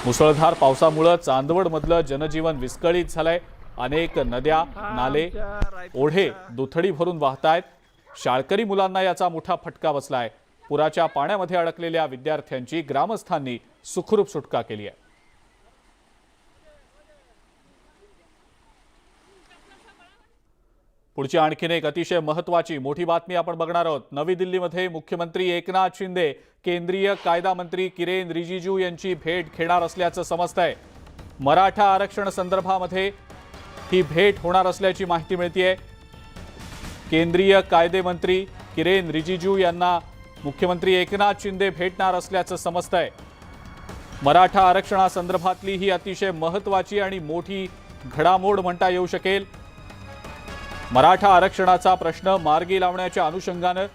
मुसळधार पावसामुळे चांदवडमधलं जनजीवन विस्कळीत झालंय. अनेक नद्या, नाले, ओढे दुथडी भरून वाहतायत. शाळकरी मुलांना याचा मोठा फटका बसलाय. पुराच्या पाण्यामध्ये अडकलेल्या विद्यार्थ्यांची ग्रामस्थांनी सुखरूप सुटका केली आहे. पुढची आणखीन एक अतिशय महत्त्वाची मोठी बातमी आपण बघणार आहोत. नवी दिल्लीमध्ये मुख्यमंत्री एकनाथ शिंदे केंद्रीय कायदा मंत्री किरेन रिजिजू यांची भेट घेणार असल्याचं समजतंय. मराठा आरक्षण संदर्भामध्ये ही भेट होणार असल्याची माहिती मिळतेय. केंद्रीय कायदे मंत्री किरेन रिजिजू यांना मुख्यमंत्री एकनाथ शिंदे भेटणार असल्याचं समजतंय. मराठा आरक्षणासंदर्भातली ही अतिशय महत्त्वाची आणि मोठी घडामोड म्हणता येऊ शकेल. मराठा आरक्षणाचा प्रश्न मार्गी लावण्याच्या अनुषंगानं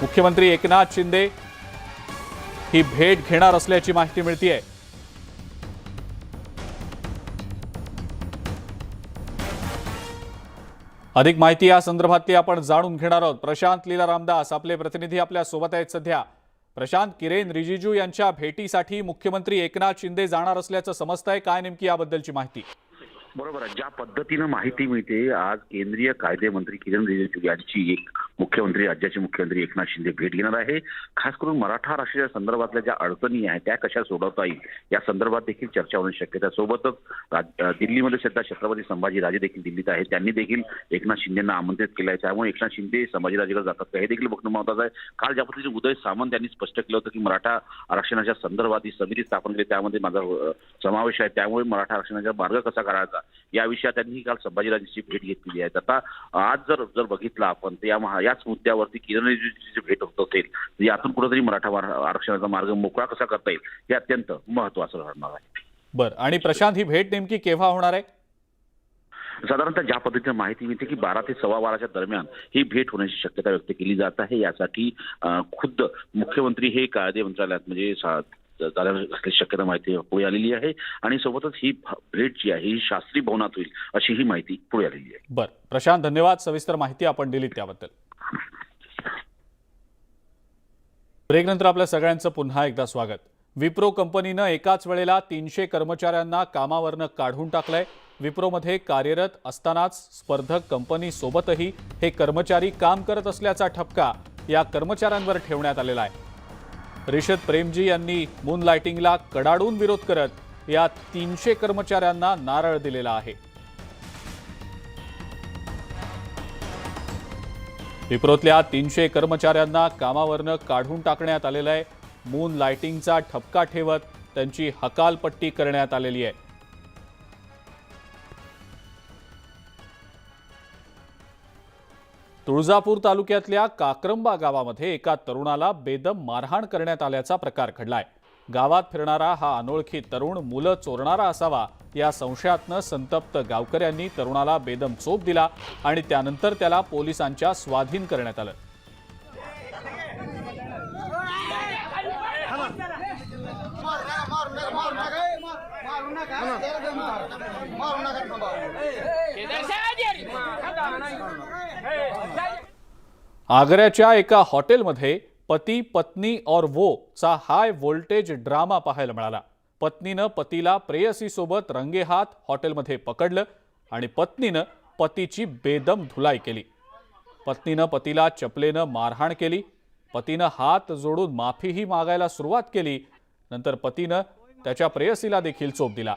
मुख्यमंत्री एकनाथ शिंदे ही भेट घेणार असल्याची माहिती मिळतेय. अधिक माहिती या संदर्भातली आपण जाणून घेणार आहोत. प्रशांत लीला रामदास आपले प्रतिनिधी आपल्या सोबत आहेत सध्या. प्रशांत, किरेन रिजिजू यांच्या भेटीसाठी मुख्यमंत्री एकनाथ शिंदे जाणार असल्याचं समजतंय. काय नेमकी याबद्दलची माहिती? बरोबर आहे. ज्या पद्धतीनं माहिती मिळते, आज केंद्रीय कायदे मंत्री किरेन रिजिजू यांची राज्याचे मुख्यमंत्री एकनाथ शिंदे भेट घेणार आहे. खास करून मराठा आरक्षणाच्या संदर्भातल्या ज्या अडचणी आहेत त्या कशा सोडवता येईल या संदर्भात देखील चर्चा होण्याची शक्यता. सोबतच दिल्लीमध्ये सध्या छत्रपती संभाजीराजे देखील दिल्लीत आहेत. त्यांनी देखील एकनाथ शिंदेंना आमंत्रित केलं आहे. त्यामुळे एकनाथ शिंदे संभाजीराजेकडे जातात का हे देखील बघणं महत्त्वाचं आहे. काल ज्या पद्धतीने उदय सामंत यांनी स्पष्ट केलं होतं की मराठा आरक्षणाच्या संदर्भात ही समिती स्थापन केली, त्यामध्ये माझा समावेश आहे. त्यामुळे मराठा आरक्षणाचा मार्ग कसा काढायचा या विषयात त्यांनी काल संभाजीराजेंची भेट घेतलेली आहे. आता आज जर बघितलं आपण तर याच मुद्द्यावरती किरण रिजिजूची भेट होत असेल, यातून कुठेतरी मराठा आरक्षणाचा मार्ग मोकळा कसा करता येईल हे अत्यंत महत्त्वाचं ठरणार आहे. बरं, आणि प्रशांत, ही भेट नेमकी केव्हा होणार आहे? साधारणतः ज्या पद्धतीने माहिती मिळते की 12 ते 12:15 दरम्यान ही भेट होण्याची शक्यता व्यक्त केली जात आहे. यासाठी खुद्द मुख्यमंत्री हे कायदे मंत्रालयात म्हणजे झाल्या असल्याची शक्यता माहिती पुढे आलेली आहे आणि सोबतच ही भेट जी आहे ही शास्त्री भवनात होईल अशी ही माहिती पुढे आलेली आहे. बरं प्रशांत, धन्यवाद, सविस्तर माहिती आपण दिली त्याबद्दल. ब्रेकनंतर आपल्या सगळ्यांचं पुन्हा एकदा स्वागत. विप्रो कंपनीनं एकाच वेळेला 300 कर्मचाऱ्यांना कामावरनं काढून टाकलंय. विप्रोमध्ये कार्यरत असतानाच स्पर्धक कंपनीसोबतही हे कर्मचारी काम करत असल्याचा ठपका या कर्मचाऱ्यांवर ठेवण्यात आलेला आहे. रिषद प्रेमजी यांनी मून लाइटिंगला कडाडून विरोध करत या 300 कर्मचाऱ्यांना नारळ दिलेला आहे. विप्रोतल्या 300 कर्मचाऱ्यांना कामावरनं काढून टाकण्यात आलेलं आहे. मून लाइटिंगचा ठपका ठेवत त्यांची हकालपट्टी करण्यात आलेली आहे. तुळजापूर तालुक्यातल्या काक्रंबा गावामध्ये एका तरुणाला बेदम मारहाण करण्यात आल्याचा प्रकार घडलाय. गावात फिरणारा हा अनोळखी तरुण मुलं चोरणारा असावा या संशयातनं संतप्त गावकऱ्यांनी तरुणाला बेदम चोप दिला आणि त्यानंतर त्याला पोलिसांच्या स्वाधीन करण्यात आलं. आग्र्याच्या एका हॉटेलमध्ये पती पत्नी और वो चा हाय व्होल्टेज ड्रामा पाहायला मिळाला. पत्नीनं पतीला प्रेयसीसोबत रंगेहात हॉटेलमध्ये पकडलं आणि पत्नीनं पतीची बेदम धुलाई केली. पत्नीनं पतीला चपलेनं मारहाण केली. पतीनं हात जोडून माफीही मागायला सुरुवात केली. नंतर पतीनं त्याच्या प्रेयसीला देखील चोप दिला.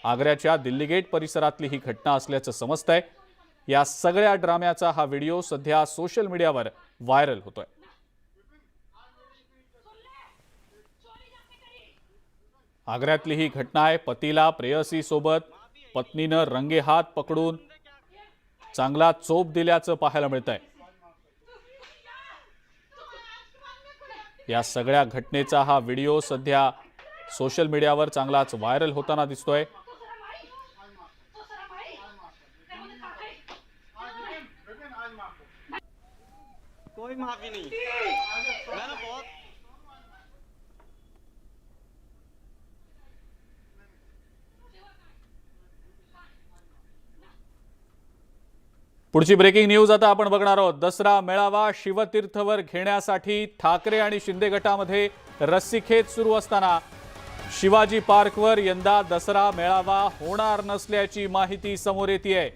आग्र्याच्या दिल्ली गेट परिसरातली ही घटना असल्याचं समजतंय. या सगळ्या ड्राम्याचा हा व्हिडिओ सध्या सोशल मीडियावर व्हायरल होतोय. आग्र्यातली ही घटना आहे. पतीला प्रेयसी सोबत पत्नीनं रंगेहात पकडून चांगला चोप दिल्याचं पाहायला मिळतंय. या सगळ्या घटनेचा हा व्हिडिओ सध्या सोशल मीडियावर चांगलाच व्हायरल होताना दिसतोय. कोई माफी नहीं। मैंने बहुत पुढची ब्रेकिंग न्यूज आता आपण बघणार आहोत. दसरा मेळावा शिवतीर्थवर घेण्यासाठी ठाकरे आणि शिंदे गटामध्ये रस्सीखेच सुरू असताना शिवाजी पार्कवर यंदा दसरा मेळावा होणार नसल्याची माहिती समोर येतेय.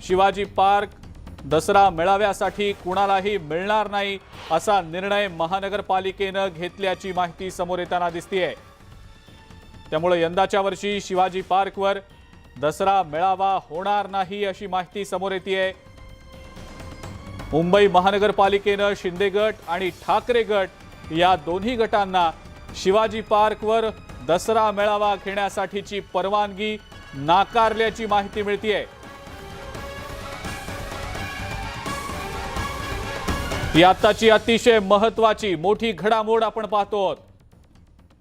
शिवाजी पार्क दसरा मेळाव्यासाठी कुणालाही मिळणार नाही असा निर्णय महानगरपालिकेनं घेतल्याची माहिती समोर येताना दिसतेय. त्यामुळे यंदाच्या वर्षी शिवाजी पार्कवर दसरा मेळावा होणार नाही अशी माहिती समोर येतेय. मुंबई महानगरपालिकेनं शिंदे गट आणि ठाकरे गट या दोन्ही गटांना शिवाजी पार्कवर दसरा मेळावा घेण्यासाठीची परवानगी नाकारल्याची माहिती मिळतेय. ही आताची अतिशय महत्त्वाची मोठी घडामोड आपण पाहतो आहोत.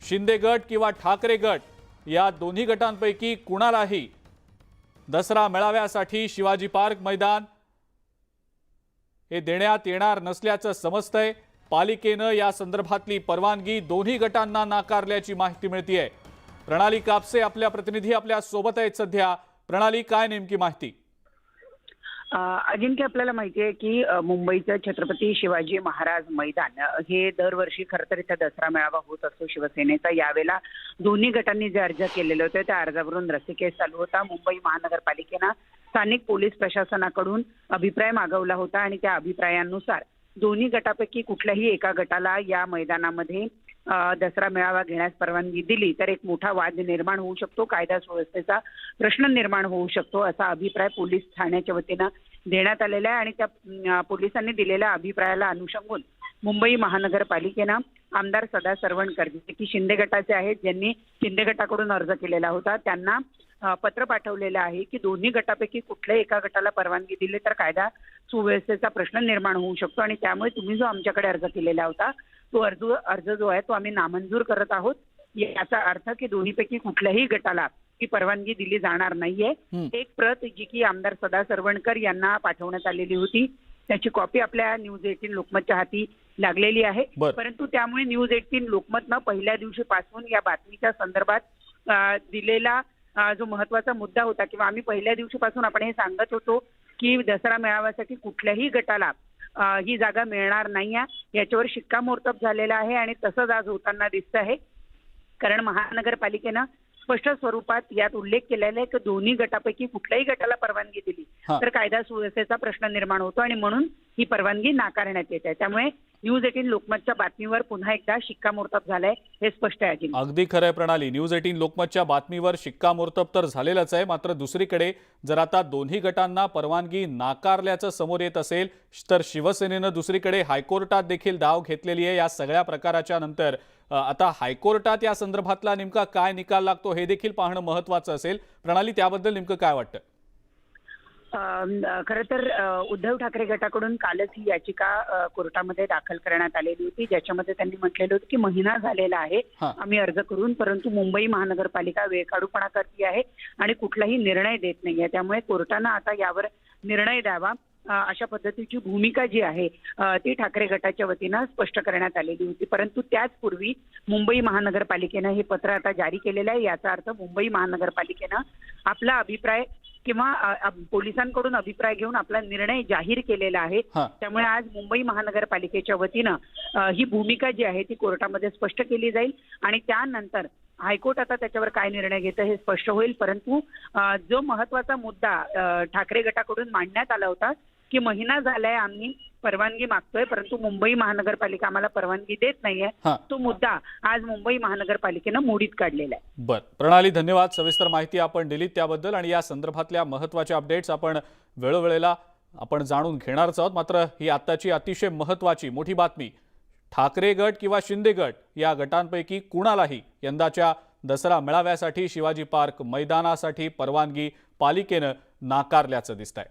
शिंदे गट किंवा ठाकरे गट या दोन्ही गटांपैकी कुणालाही दसरा मेळाव्यासाठी शिवाजी पार्क मैदान हे देण्यात येणार नसल्याचं समजतंय. पालिकेनं या संदर्भातली परवानगी दोन्ही गटांना नाकारल्याची माहिती मिळतेय. प्रणाली कापसे आपल्या प्रतिनिधी आपल्या सोबत आहेत सध्या. प्रणाली, काय नेमकी माहिती? अजिंक्य, आपल्याला माहिती आहे की मुंबईचं छत्रपती शिवाजी महाराज मैदान हे दरवर्षी खरं तर इथं दसरा मेळावा होत असतो शिवसेनेचा. यावेळेला दोन्ही गटांनी जे अर्ज केलेले होते त्या अर्जावरून रस्सीखेच चालू होता. मुंबई महानगरपालिकेनं स्थानिक पोलीस प्रशासनाकडून अभिप्राय मागवला होता आणि त्या अभिप्रायानुसार दोन्ही गटापैकी कुठल्याही एका गटाला या मैदानामध्ये दसरा मेळावा घेण्यास परवानगी दिली तर एक मोठा वाद निर्माण होऊ शकतो, कायदा सुव्यवस्थेचा प्रश्न निर्माण होऊ शकतो असा अभिप्राय पोलीस ठाण्याच्या वतीनं देण्यात आलेला आहे. आणि त्या पोलिसांनी दिलेल्या अभिप्रायाला अनुषंगून मुंबई महानगरपालिकेनं आमदार सदा सरवणकर जे की शिंदे गटाचे आहेत, ज्यांनी शिंदे गटाकडून अर्ज केलेला होता, त्यांना पत्र पाठवलेलं आहे की दोन्ही गटापैकी कुठल्याही एका गटाला परवानगी दिली तर कायदा सुव्यवस्थेचा प्रश्न निर्माण होऊ शकतो आणि त्यामुळे तुम्ही जो आमच्याकडे अर्ज केलेला होता तो अर्ज जो आहे तो आम्ही नामंजूर करत आहोत. याचा अर्थ की दोन्हीपैकी कुठल्याही गटाला ही परवानगी दिली जाणार नाहीये. एक प्रत जी की आमदार सदा सरवणकर यांना पाठवण्यात आलेली होती, त्याची कॉपी आपल्या न्यूज 18 लोकमतच्या हाती लागलेली आहे. परंतु त्यामुळे न्यूज 18 लोकमतनं पहिल्या दिवशीपासून या बातमीच्या संदर्भात दिलेला जो महत्वाचा मुद्दा होता किंवा आम्ही पहिल्या दिवशीपासून आपण हे सांगत होतो की दसरा मेळाव्यासाठी कुठल्याही गटाला ही जागा मिळणार नाही आहे, याच्यावर शिक्कामोर्तब झालेला आहे आणि तसंच आज होताना दिसत आहे. कारण महानगरपालिकेनं स्पष्ट स्वरूपात यात उल्लेख केलेला आहे की दोन्ही गटापैकी कुठल्याही गटाला परवानगी दिली तर कायदा सुव्यवस्थेचा प्रश्न निर्माण होतो आणि म्हणून ही परवानगी नाकारण्यात येत आहे. त्यामुळे न्यूज 18 लोकमतच्या बातमीवर पुन्हा एकदा शिक्कामोर्तब झालंय हे स्पष्ट आहे. अगदी खरं आहे प्रणाली, न्यूज 18 लोकमतच्या बातमीवर शिक्कामोर्तब तर झालेलंच आहे. मात्र दुसरीकडे जर आता दोन्ही गटांना परवानगी नाकारल्याचं समोर येत असेल तर शिवसेनेनं दुसरीकडे हायकोर्टात देखील धाव घेतलेली आहे. या सगळ्या प्रकाराच्या नंतर आता हायकोर्टात या संदर्भातला नेमका काय निकाल लागतो हे देखील पाहणं महत्वाचं असेल. प्रणाली, त्याबद्दल नेमकं काय वाटतं? खरं तर उद्धव ठाकरे गटाकडून कालच ही याचिका कोर्टामध्ये दाखल करण्यात आलेली होती, ज्याच्यामध्ये त्यांनी म्हटलेलं होतं की महिना झालेला आहे आम्ही अर्ज करून, परंतु मुंबई महानगरपालिका वेळकाढूपणा करते आहे आणि कुठलाही निर्णय देत नाहीये. त्यामुळे कोर्टानं आता यावर निर्णय द्यावा अशा पद्धतीची भूमिका जी आहे ती ठाकरे गटाच्या वतीनं स्पष्ट करण्यात आलेली होती. परंतु त्याचपूर्वी मुंबई महानगरपालिकेनं हे पत्र आता जारी केलेलं आहे. याचा अर्थ मुंबई महानगरपालिकेनं आपला अभिप्राय किंवा पोलिसांकडून अभिप्राय घेऊन आपला निर्णय जाहीर केलेला आहे. त्यामुळे आज मुंबई महानगरपालिकेच्या वतीनं ही भूमिका जी आहे ती कोर्टामध्ये स्पष्ट केली जाईल आणि त्यानंतर हायकोर्ट आता त्याच्यावर काय निर्णय घेतं हे स्पष्ट होईल. परंतु जो महत्वाचा मुद्दा ठाकरे गटाकडून मांडण्यात आला होता की महिना झालाय आम्ही परवानगी मागतोय परंतु मुंबई महानगरपालिका आम्हाला परवानगी देत नाहीये, तो मुद्दा आज मुंबई महानगरपालिकेनं मोडीत काढलेला आहे. बरं प्रणाली, धन्यवाद. सविस्तर माहिती आपण दिलीत त्याबद्दल आणि या संदर्भातल्या महत्त्वाच्या अपडेट्स आपण वेळोवेळेला जाणून घेणारच आहोत. मात्र ही आत्ताची अतिशय महत्त्वाची मोठी बातमी, ठाकरे गट किंवा शिंदे गट या गटांपैकी कुणालाही यंदाच्या दसरा मेळाव्यासाठी शिवाजी पार्क मैदानासाठी परवानगी पालिकेनं नाकारल्याचं दिसतंय.